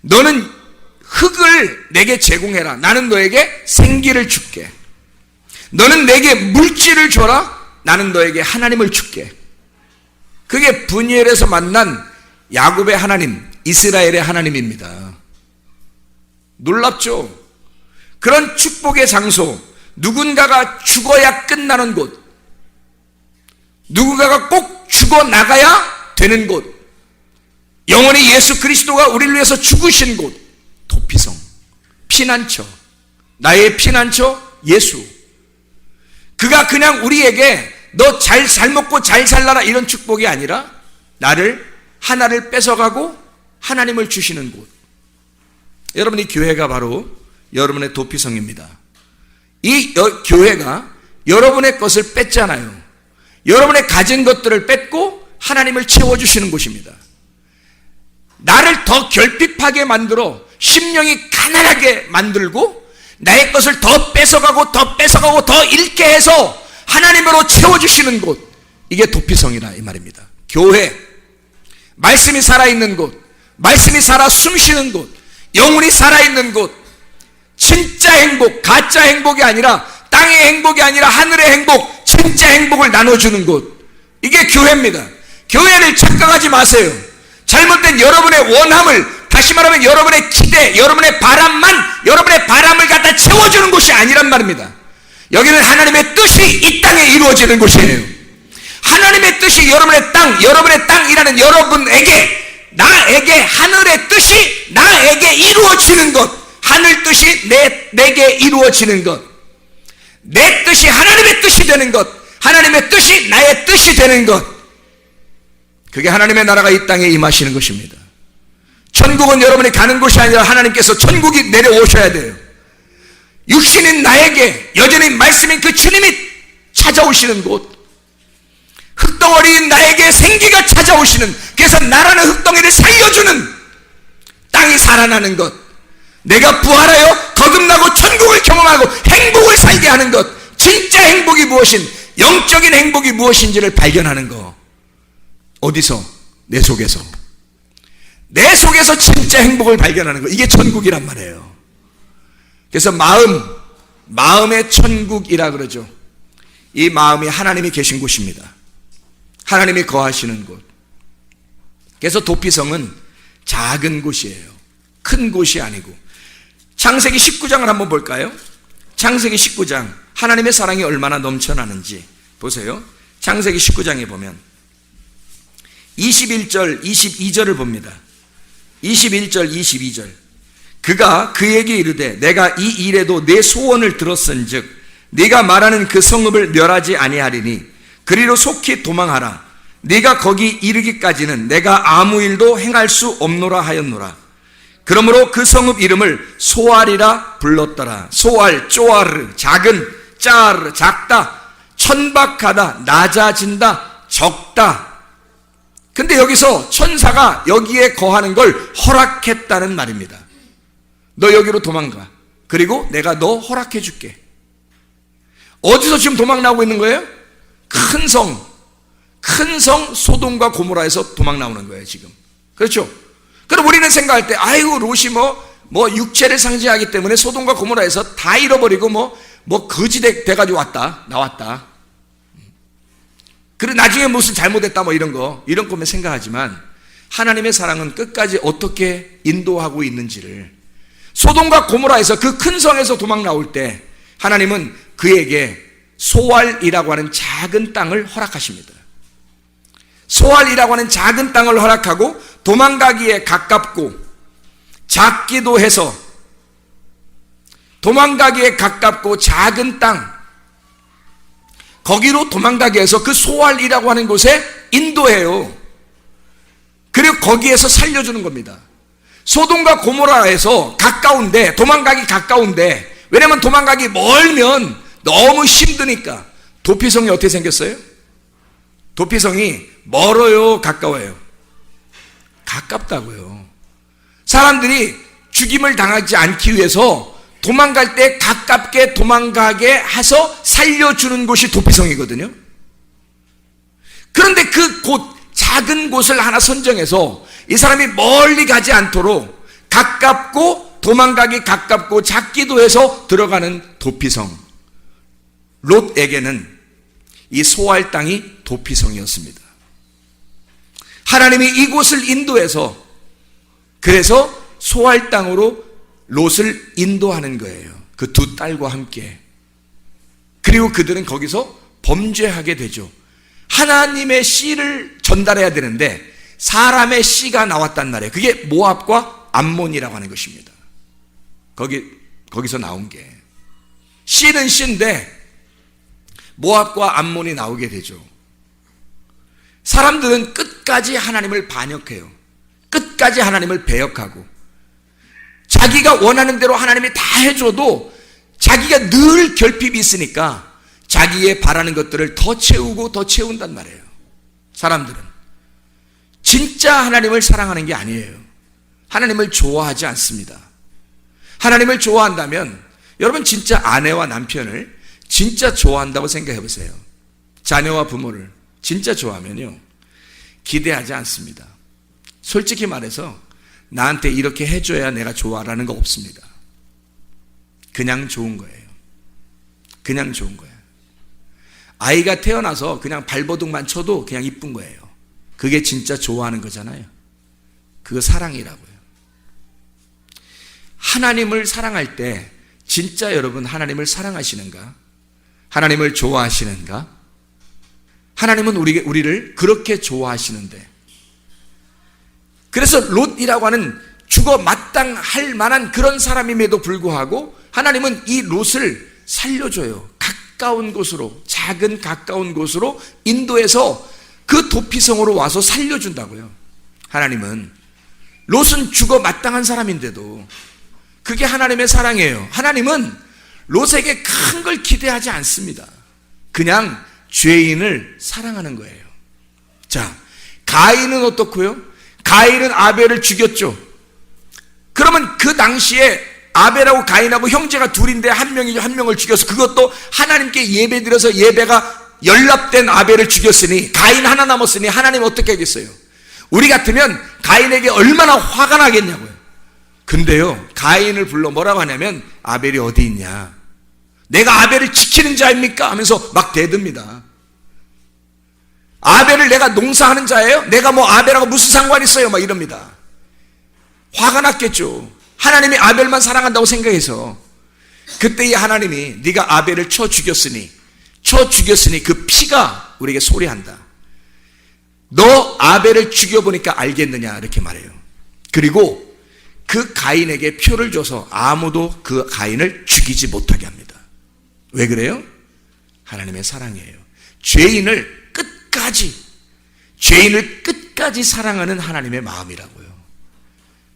너는 흙을 내게 제공해라. 나는 너에게 생기를 줄게. 너는 내게 물질을 줘라. 나는 너에게 하나님을 줄게. 그게 브니엘에서 만난 야곱의 하나님, 이스라엘의 하나님입니다. 놀랍죠? 그런 축복의 장소, 누군가가 죽어야 끝나는 곳, 누군가가 꼭 죽어나가야 되는 곳, 영원히 예수 그리스도가 우리를 위해서 죽으신 곳, 도피성, 피난처, 나의 피난처 예수. 그가 그냥 우리에게 너 잘 먹고 잘 살라라 이런 축복이 아니라 나를 하나를 뺏어가고 하나님을 주시는 곳. 여러분, 이 교회가 바로 여러분의 도피성입니다. 이 교회가 여러분의 것을 뺐잖아요. 여러분의 가진 것들을 뺏고 하나님을 채워주시는 곳입니다. 나를 더 결핍하게 만들어 심령이 가난하게 만들고 나의 것을 더 뺏어가고 더 잃게 해서 하나님으로 채워주시는 곳, 이게 도피성이라 이 말입니다. 교회, 말씀이 살아있는 곳, 말씀이 살아 숨쉬는 곳, 영혼이 살아있는 곳, 진짜 행복, 가짜 행복이 아니라 땅의 행복이 아니라 하늘의 행복, 진짜 행복을 나눠주는 곳, 이게 교회입니다. 교회를 착각하지 마세요. 잘못된 여러분의 원함을, 다시 말하면 여러분의 기대, 여러분의 바람을 갖다 채워주는 곳이 아니란 말입니다. 여기는 하나님의 뜻이 이 땅에 이루어지는 곳이에요. 하나님의 뜻이 여러분의 땅이라는 여러분에게, 나에게 하늘의 뜻이 나에게 이루어지는 것, 하늘 뜻이 내게 이루어지는 것, 내 뜻이 하나님의 뜻이 되는 것, 하나님의 뜻이 나의 뜻이 되는 것, 그게 하나님의 나라가 이 땅에 임하시는 것입니다. 천국은 여러분이 가는 곳이 아니라 하나님께서 천국이 내려오셔야 돼요. 육신인 나에게 여전히 말씀인 그 주님이 찾아오시는 곳, 흙덩어리인 나에게 생기가 찾아오시는, 그래서 나라는 흙덩이를 살려주는 땅이 살아나는 것, 내가 부활하여 거듭나고 천국을 경험하고 행복을 살게 하는 것, 진짜 행복이 무엇인, 영적인 행복이 무엇인지를 발견하는 것. 어디서? 내 속에서. 내 속에서 진짜 행복을 발견하는 것, 이게 천국이란 말이에요. 그래서 마음의 천국이라 그러죠. 이 마음이 하나님이 계신 곳입니다. 하나님이 거하시는 곳. 그래서 도피성은 작은 곳이에요. 큰 곳이 아니고. 창세기 19장을 한번 볼까요? 창세기 19장, 하나님의 사랑이 얼마나 넘쳐나는지 보세요. 창세기 19장에 보면 21절, 22절을 봅니다. 21절, 22절. 그가 그에게 이르되 내가 이 일에도 내 소원을 들었은즉 네가 말하는 그 성읍을 멸하지 아니하리니 그리로 속히 도망하라. 네가 거기 이르기까지는 내가 아무 일도 행할 수 없노라 하였노라. 그러므로 그 성읍 이름을 소알이라 불렀더라. 소알, 쪼아르, 작은, 짜르, 작다, 천박하다, 낮아진다, 적다. 근데 여기서 천사가 여기에 거하는 걸 허락했다는 말입니다. 너 여기로 도망가. 그리고 내가 너 허락해 줄게. 어디서 지금 도망 나오고 있는 거예요? 큰 성 소돔과 고모라에서 도망 나오는 거예요, 지금. 그렇죠? 그럼 우리는 생각할 때, 아이고, 롯이 뭐 육체를 상징하기 때문에 소돔과 고모라에서 다 잃어버리고 거지 돼가지고 나왔다. 그리고 나중에 무슨 잘못했다 이런 거면 생각하지만, 하나님의 사랑은 끝까지 어떻게 인도하고 있는지를, 소돔과 고모라에서 그 큰 성에서 도망 나올 때 하나님은 그에게 소알이라고 하는 작은 땅을 허락하십니다. 소알이라고 하는 작은 땅을 허락하고 도망가기에 가깝고 작기도 해서, 도망가기에 가깝고 작은 땅, 거기로 도망가게 해서 그 소알이라고 하는 곳에 인도해요. 그리고 거기에서 살려주는 겁니다. 소돔과 고모라에서 가까운데, 도망가기 가까운데, 왜냐면 도망가기 멀면 너무 힘드니까. 도피성이 어떻게 생겼어요? 도피성이 멀어요, 가까워요? 가깝다고요. 사람들이 죽임을 당하지 않기 위해서 도망갈 때 가깝게 도망가게 해서 살려주는 곳이 도피성이거든요. 그런데 그 작은 곳을 하나 선정해서 이 사람이 멀리 가지 않도록 가깝고 도망가기 가깝고 작기도 해서 들어가는 도피성. 롯에게는 이 소알 땅이 도피성이었습니다. 하나님이 이곳을 인도해서, 그래서 소알 땅으로 롯을 인도하는 거예요. 그 두 딸과 함께. 그리고 그들은 거기서 범죄하게 되죠. 하나님의 씨를 전달해야 되는데 사람의 씨가 나왔단 말이에요. 그게 모압과 암몬이라고 하는 것입니다. 거기서 나온 게. 씨는 씨인데 모압과 암몬이 나오게 되죠. 사람들은 끝까지 하나님을 반역해요. 끝까지 하나님을 배역하고, 자기가 원하는 대로 하나님이 다 해줘도 자기가 늘 결핍이 있으니까 자기의 바라는 것들을 더 채우고 더 채운단 말이에요. 사람들은 진짜 하나님을 사랑하는 게 아니에요. 하나님을 좋아하지 않습니다. 하나님을 좋아한다면 여러분 진짜 아내와 남편을 진짜 좋아한다고 생각해 보세요. 자녀와 부모를 진짜 좋아하면요, 기대하지 않습니다. 솔직히 말해서 나한테 이렇게 해줘야 내가 좋아라는 거 없습니다. 그냥 좋은 거예요. 그냥 좋은 거예요. 아이가 태어나서 그냥 발버둥만 쳐도 그냥 이쁜 거예요. 그게 진짜 좋아하는 거잖아요. 그거 사랑이라고요. 하나님을 사랑할 때 진짜 여러분 하나님을 사랑하시는가? 하나님을 좋아하시는가? 하나님은 우리를 그렇게 좋아하시는데, 그래서 롯이라고 하는 죽어 마땅할 만한 그런 사람임에도 불구하고 하나님은 이 롯을 살려줘요. 가까운 곳으로, 작은 가까운 곳으로 인도해서 그 도피성으로 와서 살려준다고요. 하나님은, 롯은 죽어 마땅한 사람인데도 그게 하나님의 사랑이에요. 하나님은 롯에게 큰 걸 기대하지 않습니다. 그냥 죄인을 사랑하는 거예요. 자, 가인은 어떻고요? 가인은 아벨을 죽였죠. 그러면 그 당시에 아벨하고 가인하고 형제가 둘인데 한 명을 죽여서, 그것도 하나님께 예배드려서 예배가 연락된 아벨을 죽였으니, 가인 하나 남았으니 하나님 어떻게 하겠어요? 우리 같으면 가인에게 얼마나 화가 나겠냐고요. 근데요, 가인을 불러 뭐라고 하냐면, 아벨이 어디 있냐, 내가 아벨을 지키는 자입니까? 하면서 막 대듭니다. 아벨을 내가 농사하는 자예요? 내가 뭐 아벨하고 무슨 상관이 있어요? 막 이럽니다. 화가 났겠죠. 하나님이 아벨만 사랑한다고 생각해서. 그때 이 하나님이 네가 아벨을 쳐 죽였으니 그 피가 우리에게 소리한다. 너 아벨을 죽여보니까 알겠느냐, 이렇게 말해요. 그리고 그 가인에게 표를 줘서 아무도 그 가인을 죽이지 못하게 합니다. 왜 그래요? 하나님의 사랑이에요. 죄인을 끝까지 사랑하는 하나님의 마음이라고요.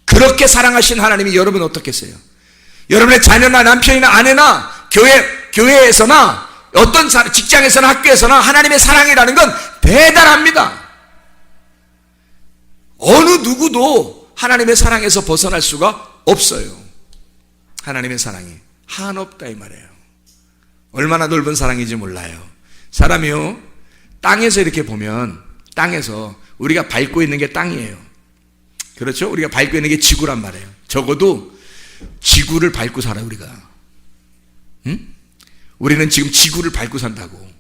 그렇게 사랑하신 하나님이 여러분 어떻겠어요? 여러분의 자녀나 남편이나 아내나 교회에서나 어떤 직장에서나 학교에서나 하나님의 사랑이라는 건 대단합니다. 어느 누구도 하나님의 사랑에서 벗어날 수가 없어요. 하나님의 사랑이 한없다 이 말이에요. 얼마나 넓은 사랑인지 몰라요. 사람이요, 땅에서 이렇게 보면, 땅에서 우리가 밟고 있는 게 땅이에요. 그렇죠? 우리가 밟고 있는 게 지구란 말이에요. 적어도 지구를 밟고 살아요, 우리가. 응? 우리는 지금 지구를 밟고 산다고.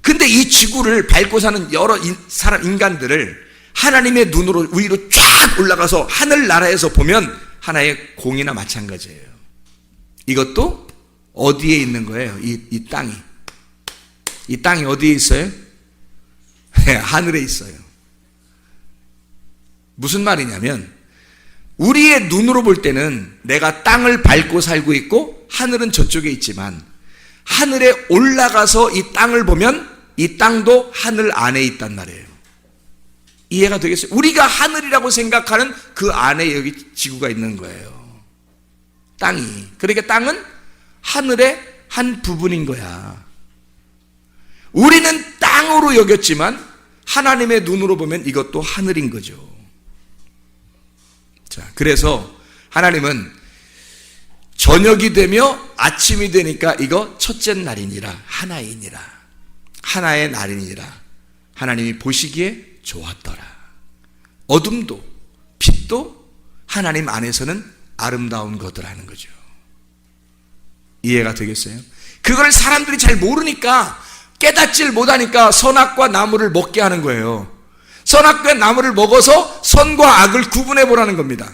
근데 이 지구를 밟고 사는 여러 인간들을 하나님의 눈으로 위로 쫙 올라가서 하늘나라에서 보면 하나의 공이나 마찬가지예요. 이것도 어디에 있는 거예요? 이 땅이. 이 땅이 어디에 있어요? 하늘에 있어요. 무슨 말이냐면 우리의 눈으로 볼 때는 내가 땅을 밟고 살고 있고 하늘은 저쪽에 있지만 하늘에 올라가서 이 땅을 보면 이 땅도 하늘 안에 있단 말이에요. 이해가 되겠어요? 우리가 하늘이라고 생각하는 그 안에 여기 지구가 있는 거예요. 땅이. 그러니까 땅은 하늘의 한 부분인 거야. 우리는 땅으로 여겼지만 하나님의 눈으로 보면 이것도 하늘인 거죠. 자, 그래서 하나님은 저녁이 되며 아침이 되니까 이거 첫째 날이니라, 하나이니라, 하나의 날이니라. 하나님이 보시기에 좋았더라. 어둠도 빛도 하나님 안에서는 아름다운 것들하는 거죠. 이해가 되겠어요? 그걸 사람들이 잘 모르니까, 깨닫질 못하니까 선악과 나무를 먹게 하는 거예요. 선악과 나무를 먹어서 선과 악을 구분해 보라는 겁니다.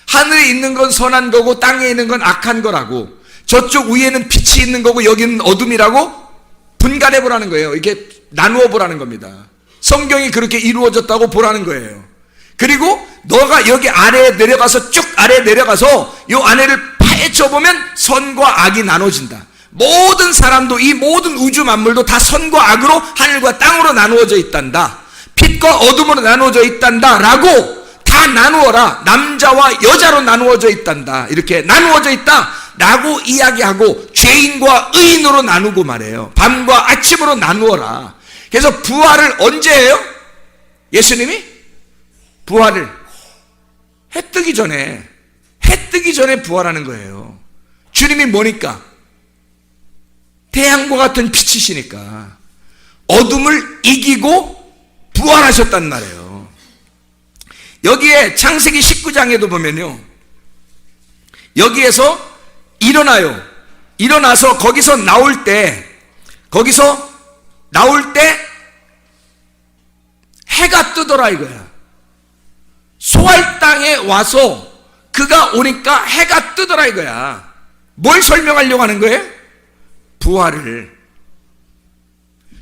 하늘에 있는 건 선한 거고 땅에 있는 건 악한 거라고, 저쪽 위에는 빛이 있는 거고 여기는 어둠이라고 분간해 보라는 거예요. 이렇게 나누어 보라는 겁니다. 성경이 그렇게 이루어졌다고 보라는 거예요. 그리고 너가 여기 아래에 내려가서 쭉 아래에 내려가서 이 안에를 파헤쳐 보면 선과 악이 나눠진다. 모든 사람도, 이 모든 우주 만물도 다 선과 악으로, 하늘과 땅으로 나누어져 있단다. 빛과 어둠으로 나누어져 있단다 라고, 다 나누어라, 남자와 여자로 나누어져 있단다, 이렇게 나누어져 있다 라고 이야기하고 죄인과 의인으로 나누고 말해요. 밤과 아침으로 나누어라. 그래서 부활을 언제 해요? 예수님이 부활을 해 뜨기 전에 부활하는 거예요. 주님이 뭐니까? 태양과 같은 빛이시니까 어둠을 이기고 부활하셨단 말이에요. 여기에 창세기 19장에도 보면요, 여기에서 일어나요. 일어나서 거기서 나올 때 해가 뜨더라 이거야. 소알 땅에 와서 그가 오니까 해가 뜨더라 이거야. 뭘 설명하려고 하는 거예요? 부활을,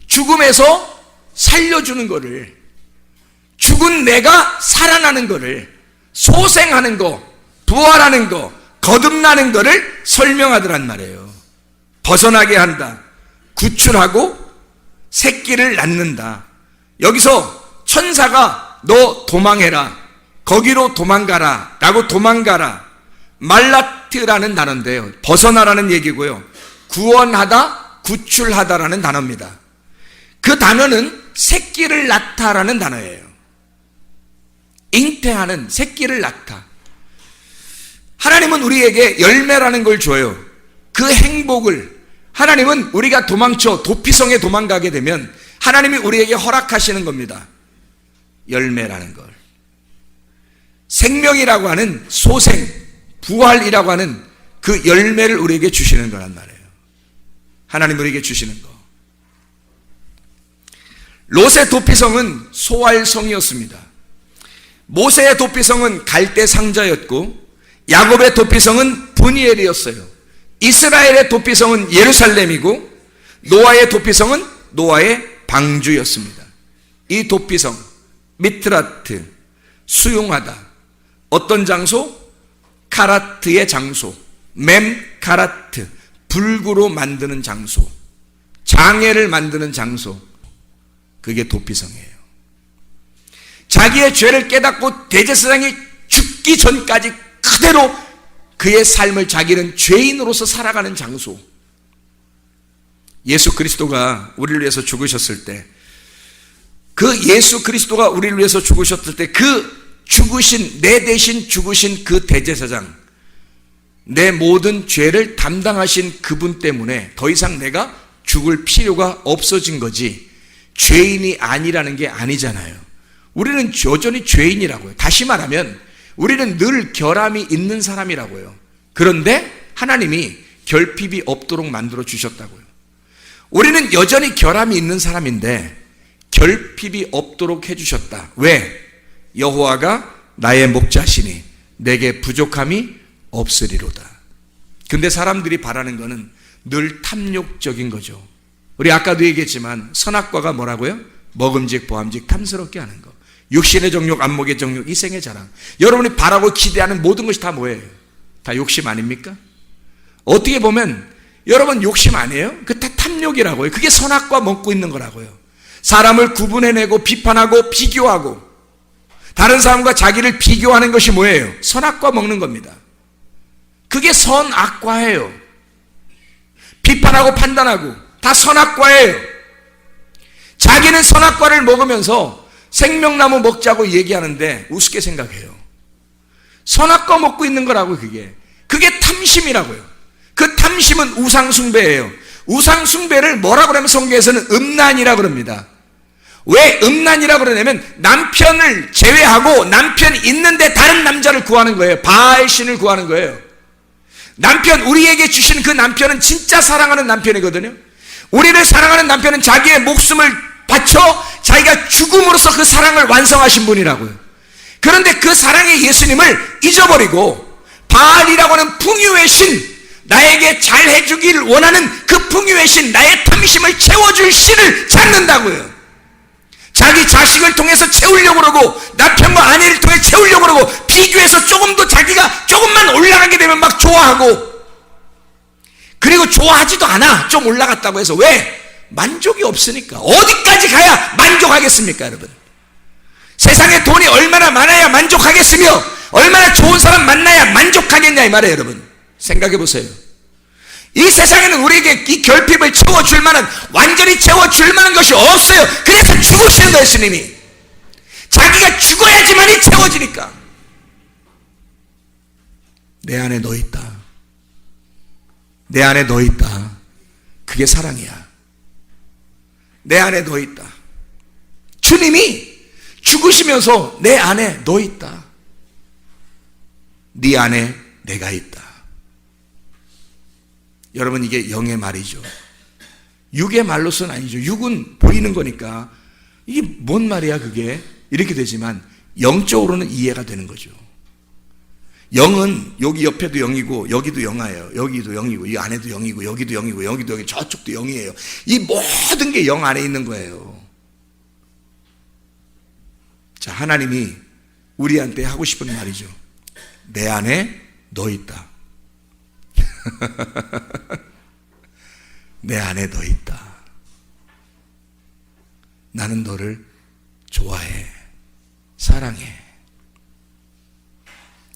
죽음에서 살려주는 거를, 죽은 내가 살아나는 거를, 소생하는 거, 부활하는 거, 거듭나는 거를 설명하더란 말이에요. 벗어나게 한다, 구출하고 새끼를 낳는다. 여기서 천사가 너 도망해라, 거기로 도망가라 라고, 도망가라, 말라트라는 단어인데요, 벗어나라는 얘기고요, 구원하다, 구출하다라는 단어입니다. 그 단어는 새끼를 낳다라는 단어예요. 잉태하는, 새끼를 낳다. 하나님은 우리에게 열매라는 걸 줘요. 그 행복을 하나님은, 우리가 도피성에 도망가게 되면 하나님이 우리에게 허락하시는 겁니다. 열매라는 걸. 생명이라고 하는 소생, 부활이라고 하는 그 열매를 우리에게 주시는 거란 말이에요. 하나님 우리에게 주시는 거. 롯의 도피성은 소알성이었습니다. 모세의 도피성은 갈대 상자였고, 야곱의 도피성은 브니엘이었어요. 이스라엘의 도피성은 예루살렘이고, 노아의 도피성은 노아의 방주였습니다. 이 도피성, 미트라트, 수용하다. 어떤 장소? 카라트의 장소, mem카라트, 불구로 만드는 장소, 장애를 만드는 장소. 그게 도피성이에요. 자기의 죄를 깨닫고 대제사장이 죽기 전까지 그대로 그의 삶을 자기는 죄인으로서 살아가는 장소. 예수 그리스도가 우리를 위해서 죽으셨을 때, 그 예수 그리스도가 우리를 위해서 죽으셨을 때 그 죽으신, 내 대신 죽으신 그 대제사장, 내 모든 죄를 담당하신 그분 때문에 더 이상 내가 죽을 필요가 없어진 거지, 죄인이 아니라는 게 아니잖아요. 우리는 여전히 죄인이라고요. 다시 말하면 우리는 늘 결함이 있는 사람이라고요. 그런데 하나님이 결핍이 없도록 만들어 주셨다고요. 우리는 여전히 결함이 있는 사람인데 결핍이 없도록 해주셨다. 왜? 여호와가 나의 목자시니 내게 부족함이 없으리로다. 근데 사람들이 바라는 거는 늘 탐욕적인 거죠. 우리 아까도 얘기했지만 선악과가 뭐라고요? 먹음직 보암직 탐스럽게 하는 거. 육신의 정욕, 안목의 정욕, 이생의 자랑. 여러분이 바라고 기대하는 모든 것이 다 뭐예요? 다 욕심 아닙니까? 어떻게 보면 여러분 욕심 아니에요? 그 다 탐욕이라고요. 그게 선악과 먹고 있는 거라고요. 사람을 구분해내고 비판하고 비교하고 다른 사람과 자기를 비교하는 것이 뭐예요? 선악과 먹는 겁니다. 그게 선악과예요. 비판하고 판단하고 다 선악과예요. 자기는 선악과를 먹으면서 생명나무 먹자고 얘기하는데 우습게 생각해요. 선악과 먹고 있는 거라고. 그게 탐심이라고요. 그 탐심은 우상숭배예요. 우상숭배를 뭐라고 그러면 성경에서는 음란이라고 그럽니다. 왜 음란이라고 그러냐면 남편을 제외하고 남편이 있는데 다른 남자를 구하는 거예요. 바알신을 구하는 거예요. 남편, 우리에게 주신 그 남편은 진짜 사랑하는 남편이거든요. 우리를 사랑하는 남편은 자기의 목숨을 바쳐 자기가 죽음으로써 그 사랑을 완성하신 분이라고요. 그런데 그 사랑의 예수님을 잊어버리고 바알이라고 하는 풍요의 신, 나에게 잘해주길 원하는 그 풍요의 신, 나의 탐심을 채워줄 신을 찾는다고요. 자기 자식을 통해서 채우려고 그러고 남편과 아내를 통해 채우려고 그러고 비교해서 조금 더 자기가 조금만 올라가게 되면 막 좋아하고, 그리고 좋아하지도 않아. 좀 올라갔다고 해서. 왜? 만족이 없으니까. 어디까지 가야 만족하겠습니까, 여러분? 세상에 돈이 얼마나 많아야 만족하겠으며 얼마나 좋은 사람 만나야 만족하겠냐 이 말이에요. 여러분 생각해 보세요. 이 세상에는 우리에게 이 결핍을 채워줄 만한, 완전히 채워줄 만한 것이 없어요. 그래서 죽으시는 거예요. 예수님이 자기가 죽어야지만이 채워지니까. 내 안에 너 있다. 내 안에 너 있다. 그게 사랑이야. 내 안에 너 있다. 주님이 죽으시면서 내 안에 너 있다. 네 안에 내가 있다. 여러분 이게 영의 말이죠. 육의 말로서는 아니죠. 육은 보이는 거니까 이게 뭔 말이야 그게 이렇게 되지만 영적으로는 이해가 되는 거죠. 영은 여기 옆에도 영이고 여기도 영이에요. 여기도 영이고 이 안에도 영이고 여기도 영이고 여기도 영이, 저쪽도 영이에요. 이 모든 게 영 안에 있는 거예요. 자, 하나님이 우리한테 하고 싶은 말이죠. 내 안에 너 있다. 내 안에 너 있다. 나는 너를 좋아해. 사랑해.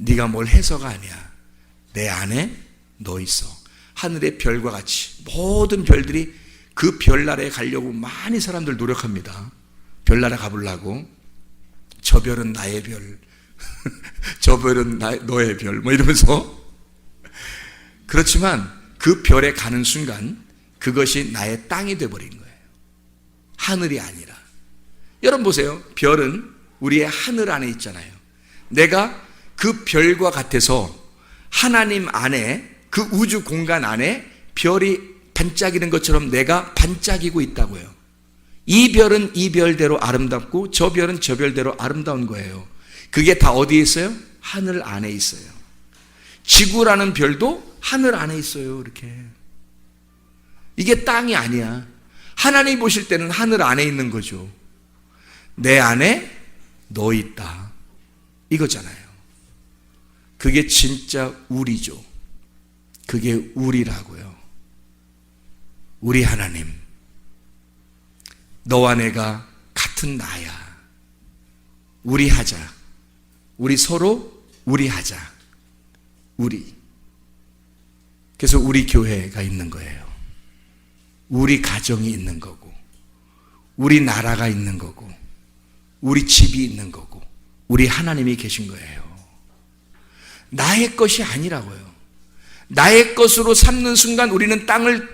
네가 뭘 해서가 아니야. 내 안에 너 있어. 하늘의 별과 같이 모든 별들이 그 별나라에 가려고 많이 사람들 노력합니다. 별나라 가보려고. 저 별은 나의 별, 저 별은 너의 별, 뭐 이러면서. 그렇지만 그 별에 가는 순간 그것이 나의 땅이 되어버린 거예요. 하늘이 아니라. 여러분 보세요. 별은 우리의 하늘 안에 있잖아요. 내가 그 별과 같아서 하나님 안에, 그 우주 공간 안에 별이 반짝이는 것처럼 내가 반짝이고 있다고요. 이 별은 이 별대로 아름답고 저 별은 저 별대로 아름다운 거예요. 그게 다 어디에 있어요? 하늘 안에 있어요. 지구라는 별도 하늘 안에 있어요. 이렇게. 이게 땅이 아니야. 하나님 보실 때는 하늘 안에 있는 거죠. 내 안에 너 있다. 이거잖아요. 그게 진짜 우리죠. 그게 우리라고요. 우리 하나님. 너와 내가 같은 나야. 우리 하자. 우리 서로 우리 하자. 우리. 그래서 우리 교회가 있는 거예요. 우리 가정이 있는 거고, 우리 나라가 있는 거고, 우리 집이 있는 거고, 우리 하나님이 계신 거예요. 나의 것이 아니라고요. 나의 것으로 삼는 순간 우리는 땅을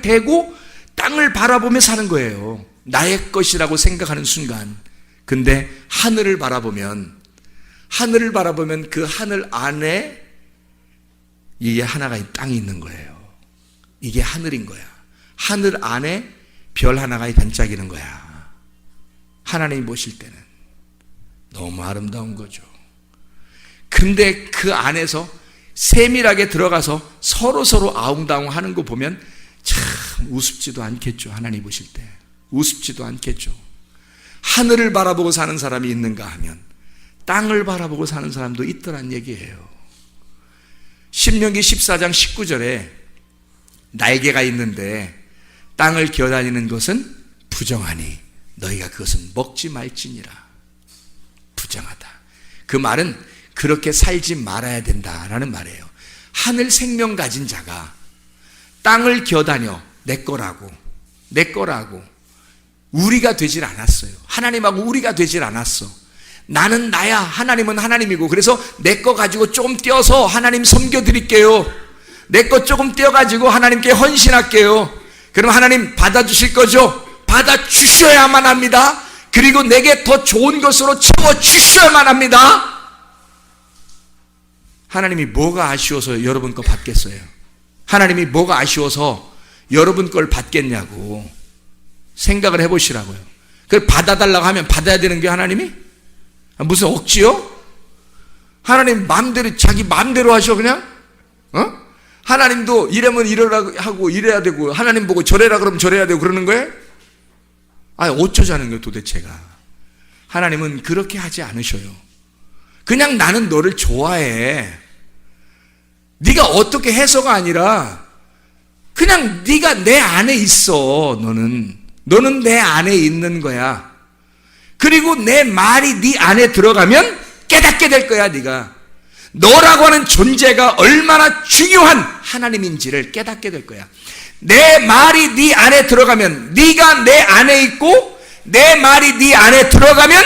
대고 땅을 바라보며 사는 거예요. 나의 것이라고 생각하는 순간. 근데 하늘을 바라보면 그 하늘 안에 이게 하나가 땅이 있는 거예요. 이게 하늘인 거야. 하늘 안에 별 하나가 반짝이는 거야. 하나님이 보실 때는 너무 아름다운 거죠. 근데 그 안에서 세밀하게 들어가서 서로 아웅다웅 하는 거 보면 참 우습지도 않겠죠. 하나님 보실 때 우습지도 않겠죠. 하늘을 바라보고 사는 사람이 있는가 하면 땅을 바라보고 사는 사람도 있더란 얘기예요. 신명기 14장 19절에 날개가 있는데 땅을 기어다니는 것은 부정하니 너희가 그것은 먹지 말지니라. 부정하다. 그 말은 그렇게 살지 말아야 된다라는 말이에요. 하늘 생명 가진 자가 땅을 기어다녀 내 거라고 우리가 되질 않았어요. 하나님하고 우리가 되질 않았어. 나는 나야, 하나님은 하나님이고, 그래서 내 거 가지고 조금 떼어서 하나님 섬겨드릴게요. 내 거 조금 떼어가지고 하나님께 헌신할게요. 그럼 하나님 받아주실 거죠? 받아주셔야만 합니다. 그리고 내게 더 좋은 것으로 채워주셔야만 합니다. 하나님이 뭐가 아쉬워서 여러분 거 받겠어요? 하나님이 뭐가 아쉬워서 여러분 걸 받겠냐고 생각을 해보시라고요. 그걸 받아달라고 하면 받아야 되는 게 하나님이? 무슨 억지요? 하나님 마음대로 자기 마음대로 하셔 그냥? 하나님도 이러면 이러라고 하고 이래야 되고, 하나님 보고 저래라 그러면 저래야 되고 그러는 거예요? 아니 어쩌자는 거예요 도대체가. 하나님은 그렇게 하지 않으셔요. 그냥 나는 너를 좋아해. 네가 어떻게 해서가 아니라 그냥 네가 내 안에 있어. 너는 내 안에 있는 거야. 그리고 내 말이 네 안에 들어가면 깨닫게 될 거야. 네가 너라고 하는 존재가 얼마나 중요한 하나님인지를 깨닫게 될 거야. 내 말이 네 안에 들어가면, 네가 내 안에 있고 내 말이 네 안에 들어가면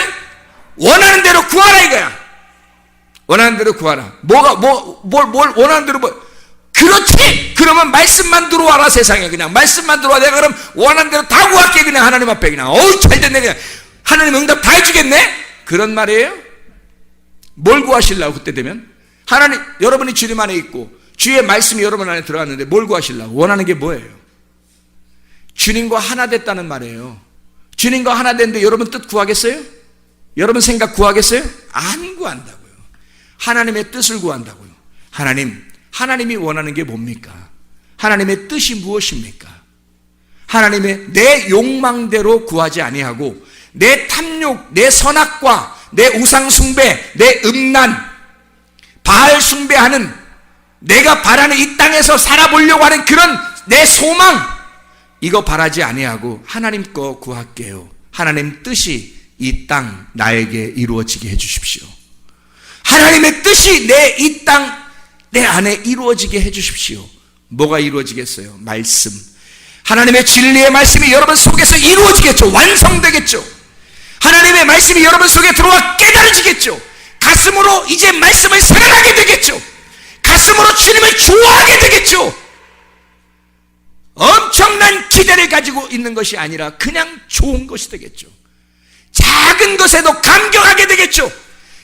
원하는 대로 구하라 이거야. 원하는 대로 구하라. 뭘 원하는 대로 그렇지. 그러면 말씀만 들어와라. 세상에 그냥 말씀만 들어와. 내가 그럼 원하는 대로 다 구할게. 그냥 하나님 앞에 그냥 어우 잘됐네. 그냥 하나님 응답 다 해주겠네. 그런 말이에요. 뭘 구하시려고 그때 되면? 하나님, 여러분이 주님 안에 있고 주의 말씀이 여러분 안에 들어갔는데 뭘 구하시려고? 원하는 게 뭐예요? 주님과 하나 됐다는 말이에요. 주님과 하나 됐는데 여러분 뜻 구하겠어요? 여러분 생각 구하겠어요? 안 구한다고요. 하나님의 뜻을 구한다고요. 하나님이 원하는 게 뭡니까? 하나님의 뜻이 무엇입니까? 하나님의 내 욕망대로 구하지 아니하고 내 탐욕, 내 선악과, 내 우상 숭배, 내 음란, 바알 숭배하는, 내가 바라는 이 땅에서 살아보려고 하는 그런 내 소망, 이거 바라지 아니하고 하나님 거 구할게요. 하나님 뜻이 이 땅 나에게 이루어지게 해주십시오. 하나님의 뜻이 이 땅 내 안에 이루어지게 해주십시오. 뭐가 이루어지겠어요? 말씀. 하나님의 진리의 말씀이 여러분 속에서 이루어지겠죠. 완성되겠죠. 하나님의 말씀이 여러분 속에 들어와 깨달아지겠죠. 가슴으로 이제 말씀을 생각하게 되겠죠. 가슴으로 주님을 좋아하게 되겠죠. 엄청난 기대를 가지고 있는 것이 아니라 그냥 좋은 것이 되겠죠. 작은 것에도 감격하게 되겠죠.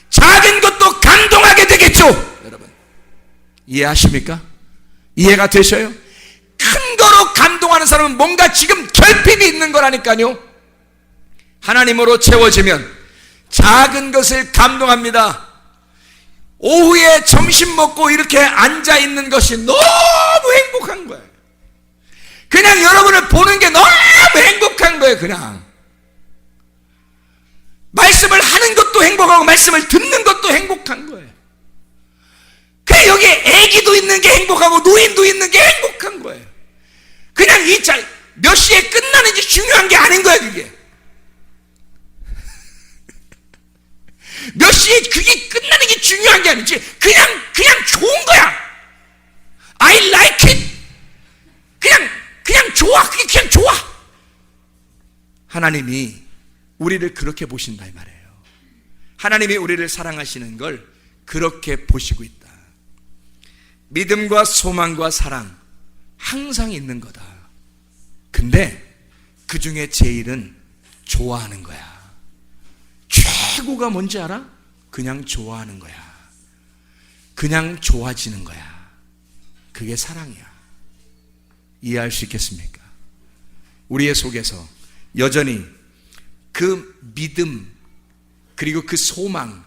작은 것도 감동하게 되겠죠. 여러분 이해하십니까? 이해가 되셔요? 큰 거로 감동하는 사람은 뭔가 지금 결핍이 있는 거라니까요. 하나님으로 채워지면 작은 것을 감동합니다. 오후에 점심 먹고 이렇게 앉아 있는 것이 너무 행복한 거예요. 그냥 여러분을 보는 게 너무 행복한 거예요. 그냥 말씀을 하는 것도 행복하고 말씀을 듣는 것도 행복한 거예요. 그냥 여기 애기도 있는 게 행복하고 노인도 있는 게 행복한 거예요. 그냥 몇 시에 끝나는지 중요한 게 아닌 거예요. 그게 몇 시에 그게 끝나는 게 중요한 게 아니지. 그냥 좋은 거야. I like it. 그냥 좋아. 그게 그냥 좋아. 하나님이 우리를 그렇게 보신다 이 말이에요. 하나님이 우리를 사랑하시는 걸 그렇게 보시고 있다. 믿음과 소망과 사랑 항상 있는 거다. 근데 그 중에 제일은 좋아하는 거야. 최고가 뭔지 알아? 그냥 좋아하는 거야. 그냥 좋아지는 거야. 그게 사랑이야. 이해할 수 있겠습니까? 우리의 속에서 여전히 그 믿음 그리고 그 소망,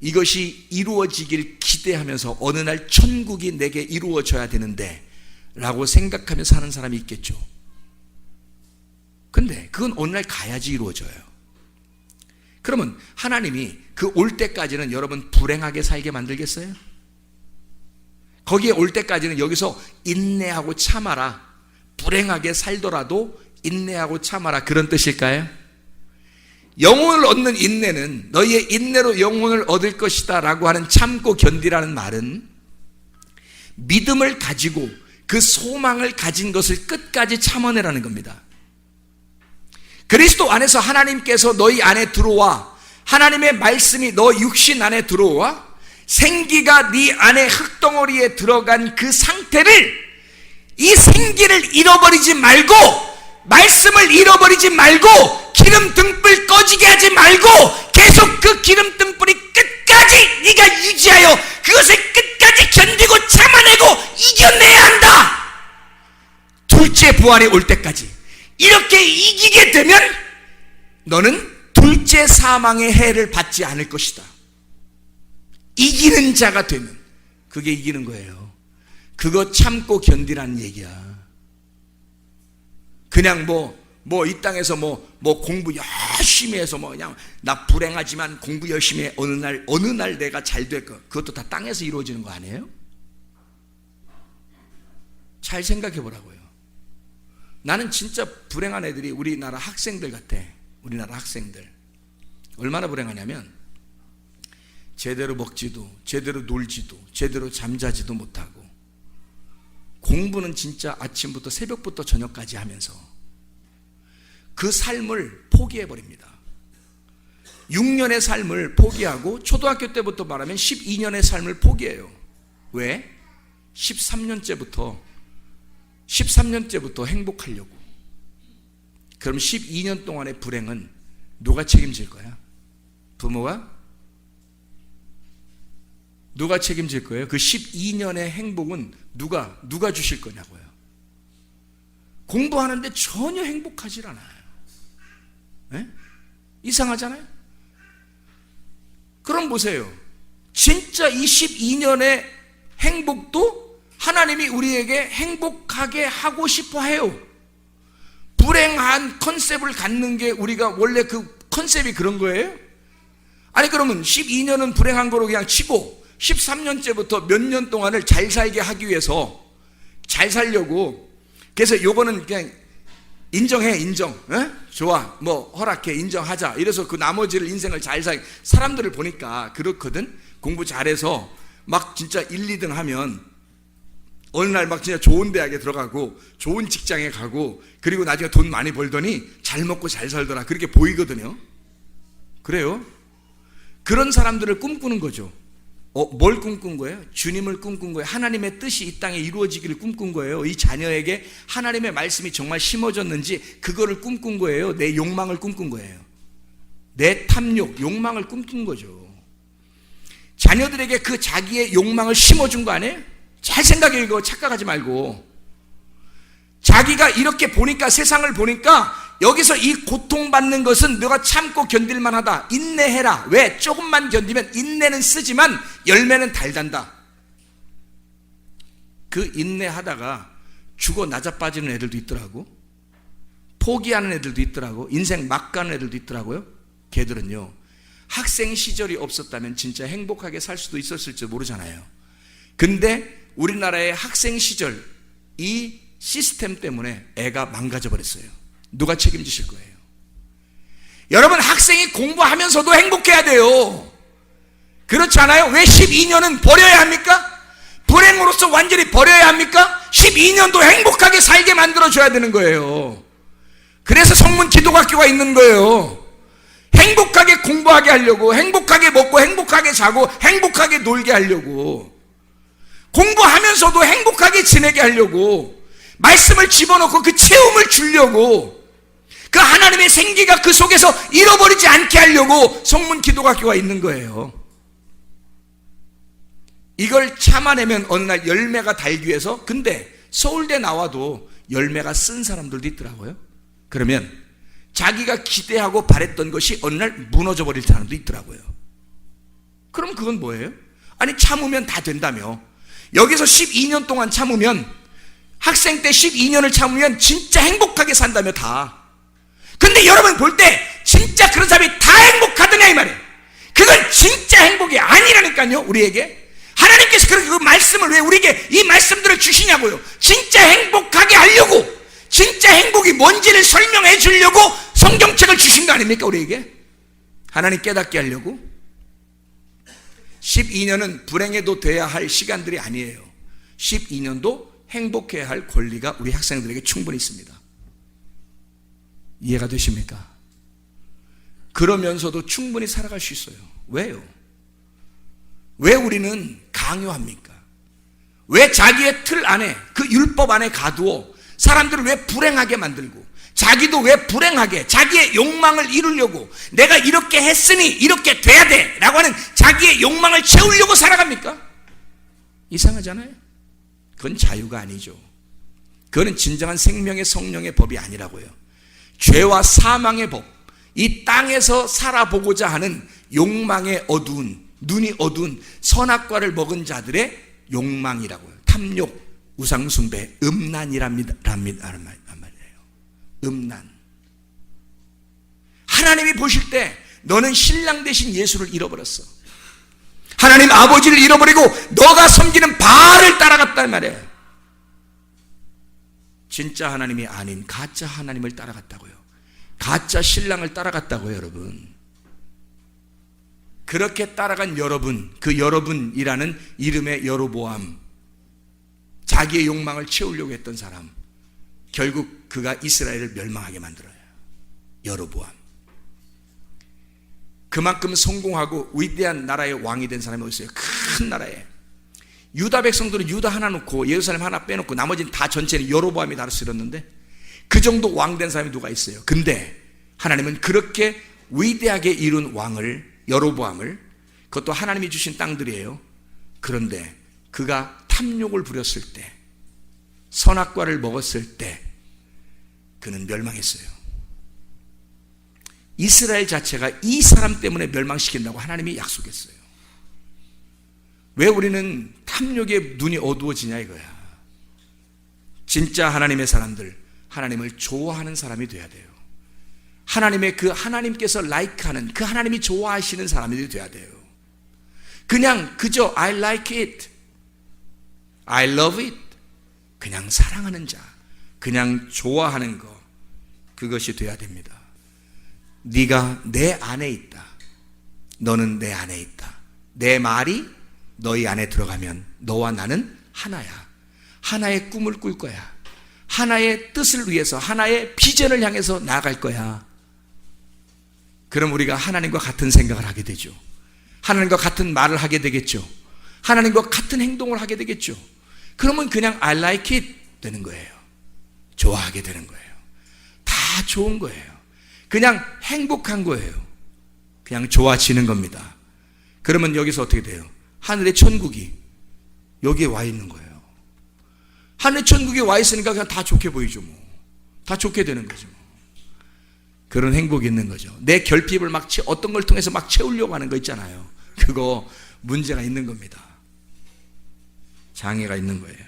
이것이 이루어지길 기대하면서 어느 날 천국이 내게 이루어져야 되는데 라고 생각하며 사는 사람이 있겠죠. 근데 그건 어느 날 가야지 이루어져요. 그러면 하나님이 그 올 때까지는 여러분 불행하게 살게 만들겠어요? 거기에 올 때까지는 여기서 인내하고 참아라, 불행하게 살더라도 인내하고 참아라, 그런 뜻일까요? 영혼을 얻는 인내는 너희의 인내로 영혼을 얻을 것이다 라고 하는 참고 견디라는 말은 믿음을 가지고 그 소망을 가진 것을 끝까지 참아내라는 겁니다. 그리스도 안에서 하나님께서 너희 안에 들어와, 하나님의 말씀이 너 육신 안에 들어와 생기가 네 안에 흙덩어리에 들어간 그 상태를, 이 생기를 잃어버리지 말고, 말씀을 잃어버리지 말고, 기름 등불 꺼지게 하지 말고 계속 그 기름 등불이 끝까지 네가 유지하여 그것을 끝까지 견디고 참아내고 이겨내야 한다. 둘째 부활이 올 때까지 이렇게 이기게 되면 너는 둘째 사망의 해를 받지 않을 것이다. 이기는 자가 되면, 그게 이기는 거예요. 그거 참고 견디라는 얘기야. 그냥 이 땅에서 공부 열심히 해서 그냥 나 불행하지만 공부 열심히 해, 어느 날 내가 잘 될 거, 그것도 다 땅에서 이루어지는 거 아니에요? 잘 생각해 보라고요. 나는 진짜 불행한 애들이 우리나라 학생들 같아. 우리나라 학생들 얼마나 불행하냐면 제대로 먹지도, 제대로 놀지도, 제대로 잠자지도 못하고, 공부는 진짜 아침부터 새벽부터 저녁까지 하면서 그 삶을 포기해버립니다. 6년의 삶을 포기하고 초등학교 때부터 말하면 12년의 삶을 포기해요. 왜? 13년째부터 행복하려고. 그럼 12년 동안의 불행은 누가 책임질 거야? 부모가? 누가 책임질 거예요? 그 12년의 행복은 누가 주실 거냐고요. 공부하는데 전혀 행복하질 않아요. 네? 이상하잖아요. 그럼 보세요. 진짜 이 12년의 행복도 하나님이 우리에게 행복하게 하고 싶어 해요. 불행한 컨셉을 갖는 게 우리가 원래 그 컨셉이 그런 거예요? 아니 그러면 12년은 불행한 거로 그냥 치고 13년째부터 몇 년 동안을 잘 살게 하기 위해서, 잘 살려고, 그래서 요거는 그냥 인정해, 인정. 에? 좋아, 허락해, 인정하자. 이래서 그 나머지를 인생을 잘 사람들을 보니까 그렇거든. 공부 잘해서 막 진짜 1, 2등 하면 어느 날 막 진짜 좋은 대학에 들어가고 좋은 직장에 가고, 그리고 나중에 돈 많이 벌더니 잘 먹고 잘 살더라, 그렇게 보이거든요. 그래요. 그런 사람들을 꿈꾸는 거죠. 뭘 꿈꾼 거예요? 주님을 꿈꾼 거예요. 하나님의 뜻이 이 땅에 이루어지기를 꿈꾼 거예요. 이 자녀에게 하나님의 말씀이 정말 심어졌는지 그거를 꿈꾼 거예요. 내 욕망을 꿈꾼 거예요. 내 탐욕, 욕망을 꿈꾼 거죠. 자녀들에게 그 자기의 욕망을 심어준 거 아니에요? 잘 생각해. 이거 착각하지 말고. 자기가 이렇게 보니까, 세상을 보니까 여기서 이 고통받는 것은 너가 참고 견딜 만하다. 인내해라. 왜? 조금만 견디면 인내는 쓰지만 열매는 달단다. 그 인내하다가 죽어 나자빠지는 애들도 있더라고. 포기하는 애들도 있더라고. 인생 막 가는 애들도 있더라고요. 걔들은요, 학생 시절이 없었다면 진짜 행복하게 살 수도 있었을지 모르잖아요. 근데 우리나라의 학생 시절 이 시스템 때문에 애가 망가져 버렸어요. 누가 책임지실 거예요? 여러분, 학생이 공부하면서도 행복해야 돼요. 그렇지 않아요? 왜 12년은 버려야 합니까? 불행으로서 완전히 버려야 합니까? 12년도 행복하게 살게 만들어줘야 되는 거예요. 그래서 성문 기독학교가 있는 거예요. 행복하게 공부하게 하려고, 행복하게 먹고 행복하게 자고 행복하게 놀게 하려고, 공부하면서도 행복하게 지내게 하려고, 말씀을 집어넣고 그 체험을 주려고, 그 하나님의 생기가 그 속에서 잃어버리지 않게 하려고 성문 기독학교가 있는 거예요. 이걸 참아내면 어느 날 열매가 달기 위해서, 근데 서울대 나와도 열매가 쓴 사람들도 있더라고요. 그러면 자기가 기대하고 바랬던 것이 어느 날 무너져 버릴 사람도 있더라고요. 그럼 그건 뭐예요? 아니, 참으면 다 된다며. 여기서 12년 동안 참으면, 학생 때 12년을 참으면 진짜 행복하게 산다며, 다. 근데 여러분 볼 때 진짜 그런 사람이 다 행복하더냐 이 말이에요. 그건 진짜 행복이 아니라니까요. 우리에게 하나님께서 그 말씀을 왜 우리에게 이 말씀들을 주시냐고요. 진짜 행복하게 하려고, 진짜 행복이 뭔지를 설명해 주려고 성경책을 주신 거 아닙니까? 우리에게 하나님 깨닫게 하려고. 12년은 불행해도 돼야 할 시간들이 아니에요. 12년도 행복해야 할 권리가 우리 학생들에게 충분히 있습니다. 이해가 되십니까? 그러면서도 충분히 살아갈 수 있어요. 왜요? 왜 우리는 강요합니까? 왜 자기의 틀 안에, 그 율법 안에 가두어 사람들을 왜 불행하게 만들고, 자기도 왜 불행하게 자기의 욕망을 이루려고, 내가 이렇게 했으니 이렇게 돼야 돼 라고 하는 자기의 욕망을 채우려고 살아갑니까? 이상하잖아요. 그건 자유가 아니죠. 그거는 진정한 생명의 성령의 법이 아니라고요. 죄와 사망의 법, 이 땅에서 살아보고자 하는 욕망의 어두운, 눈이 어두운 선악과를 먹은 자들의 욕망이라고요. 탐욕, 우상숭배, 음란이랍니다. 음란. 하나님이 보실 때 너는 신랑 대신 예수를 잃어버렸어. 하나님 아버지를 잃어버리고 너가 섬기는 바알을 따라갔단 말이에요. 진짜 하나님이 아닌 가짜 하나님을 따라갔다고요. 가짜 신랑을 따라갔다고요, 여러분. 그렇게 따라간 여러분, 그 여러분이라는 이름의 여로보암, 자기의 욕망을 채우려고 했던 사람, 결국 그가 이스라엘을 멸망하게 만들어요. 여로보암. 그만큼 성공하고 위대한 나라의 왕이 된 사람이 어디 있어요? 큰 나라에. 유다 백성들은 유다 하나 놓고 예루살렘 하나 빼놓고 나머지는 다 전체는 여로보암이 다스렸는데, 그 정도 왕 된 사람이 누가 있어요? 근데 하나님은 그렇게 위대하게 이룬 왕을, 여로보암을, 그것도 하나님이 주신 땅들이에요. 그런데 그가 탐욕을 부렸을 때, 선악과를 먹었을 때 그는 멸망했어요. 이스라엘 자체가 이 사람 때문에 멸망시킨다고 하나님이 약속했어요. 왜 우리는 탐욕에 눈이 어두워지냐 이거야. 진짜 하나님의 사람들, 하나님을 좋아하는 사람이 돼야 돼요. 하나님의 그 하나님께서 라이크하는, 그 하나님이 좋아하시는 사람이 돼야 돼요. 그냥 그저 I like it, I love it, 그냥 사랑하는 자, 그냥 좋아하는 거, 그것이 돼야 됩니다. 네가 내 안에 있다, 너는 내 안에 있다, 내 말이 너희 안에 들어가면 너와 나는 하나야. 하나의 꿈을 꿀 거야. 하나의 뜻을 위해서, 하나의 비전을 향해서 나아갈 거야. 그럼 우리가 하나님과 같은 생각을 하게 되죠. 하나님과 같은 말을 하게 되겠죠. 하나님과 같은 행동을 하게 되겠죠. 그러면 그냥 I like it 되는 거예요. 좋아하게 되는 거예요. 다 좋은 거예요. 그냥 행복한 거예요. 그냥 좋아지는 겁니다. 그러면 여기서 어떻게 돼요? 하늘의 천국이 여기에 와 있는 거예요. 하늘의 천국에 와 있으니까 그냥 다 좋게 보이죠. 뭐. 다 좋게 되는 거죠. 그런 행복이 있는 거죠. 내 결핍을 막 어떤 걸 통해서 막 채우려고 하는 거 있잖아요. 그거 문제가 있는 겁니다. 장애가 있는 거예요.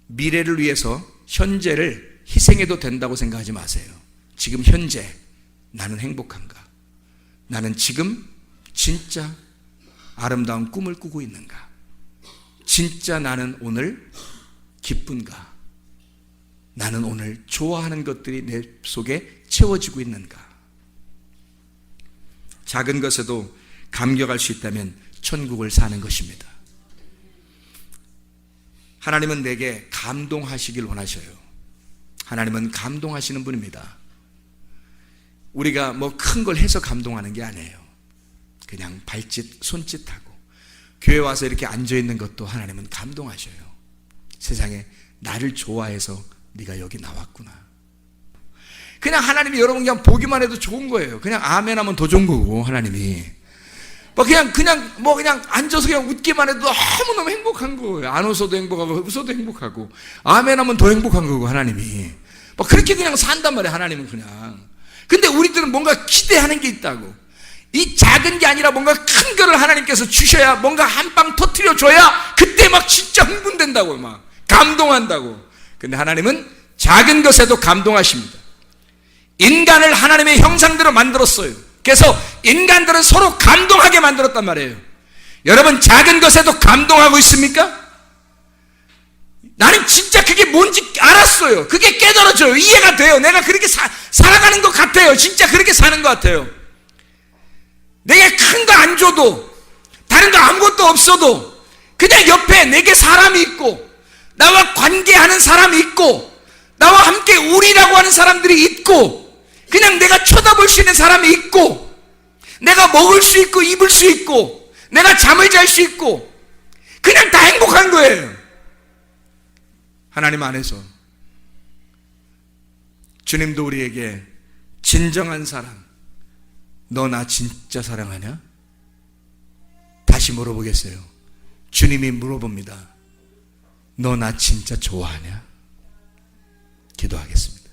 미래를 위해서 현재를 희생해도 된다고 생각하지 마세요. 지금 현재 나는 행복한가? 나는 지금 진짜 아름다운 꿈을 꾸고 있는가? 진짜 나는 오늘 기쁜가? 나는 오늘 좋아하는 것들이 내 속에 채워지고 있는가? 작은 것에도 감격할 수 있다면 천국을 사는 것입니다. 하나님은 내게 감동하시길 원하셔요. 하나님은 감동하시는 분입니다. 우리가 뭐 큰 걸 해서 감동하는 게 아니에요. 그냥 발짓, 손짓하고 교회 와서 이렇게 앉아있는 것도 하나님은 감동하셔요. 세상에 나를 좋아해서 네가 여기 나왔구나. 그냥 하나님이 여러분 그냥 보기만 해도 좋은 거예요. 그냥 아멘 하면 더 좋은 거고, 하나님이. 그냥 앉아서 그냥 웃기만 해도 너무너무 행복한 거예요. 안 웃어도 행복하고, 웃어도 행복하고, 아멘 하면 더 행복한 거고, 하나님이. 그렇게 그냥 산단 말이에요, 하나님은 그냥. 근데 우리들은 뭔가 기대하는 게 있다고. 이 작은 게 아니라 뭔가 큰 거를 하나님께서 주셔야, 뭔가 한 방 터뜨려 줘야 그때 막 진짜 흥분된다고, 막 감동한다고. 근데 하나님은 작은 것에도 감동하십니다. 인간을 하나님의 형상대로 만들었어요. 그래서 인간들은 서로 감동하게 만들었단 말이에요. 여러분, 작은 것에도 감동하고 있습니까? 나는 진짜 그게 뭔지 알았어요. 그게 깨달아져요. 이해가 돼요. 내가 그렇게 살아가는 것 같아요. 진짜 그렇게 사는 것 같아요. 내가 큰 거 안 줘도, 다른 거 아무것도 없어도 그냥 옆에 내게 사람이 있고, 나와 관계하는 사람이 있고, 나와 함께 우리라고 하는 사람들이 있고, 그냥 내가 쳐다볼 수 있는 사람이 있고, 내가 먹을 수 있고 입을 수 있고, 내가 잠을 잘 수 있고, 그냥 다 행복한 거예요. 하나님 안에서. 주님도 우리에게 진정한 사랑, 너 나 진짜 사랑하냐? 다시 물어보겠어요. 주님이 물어봅니다. 너 나 진짜 좋아하냐? 기도하겠습니다.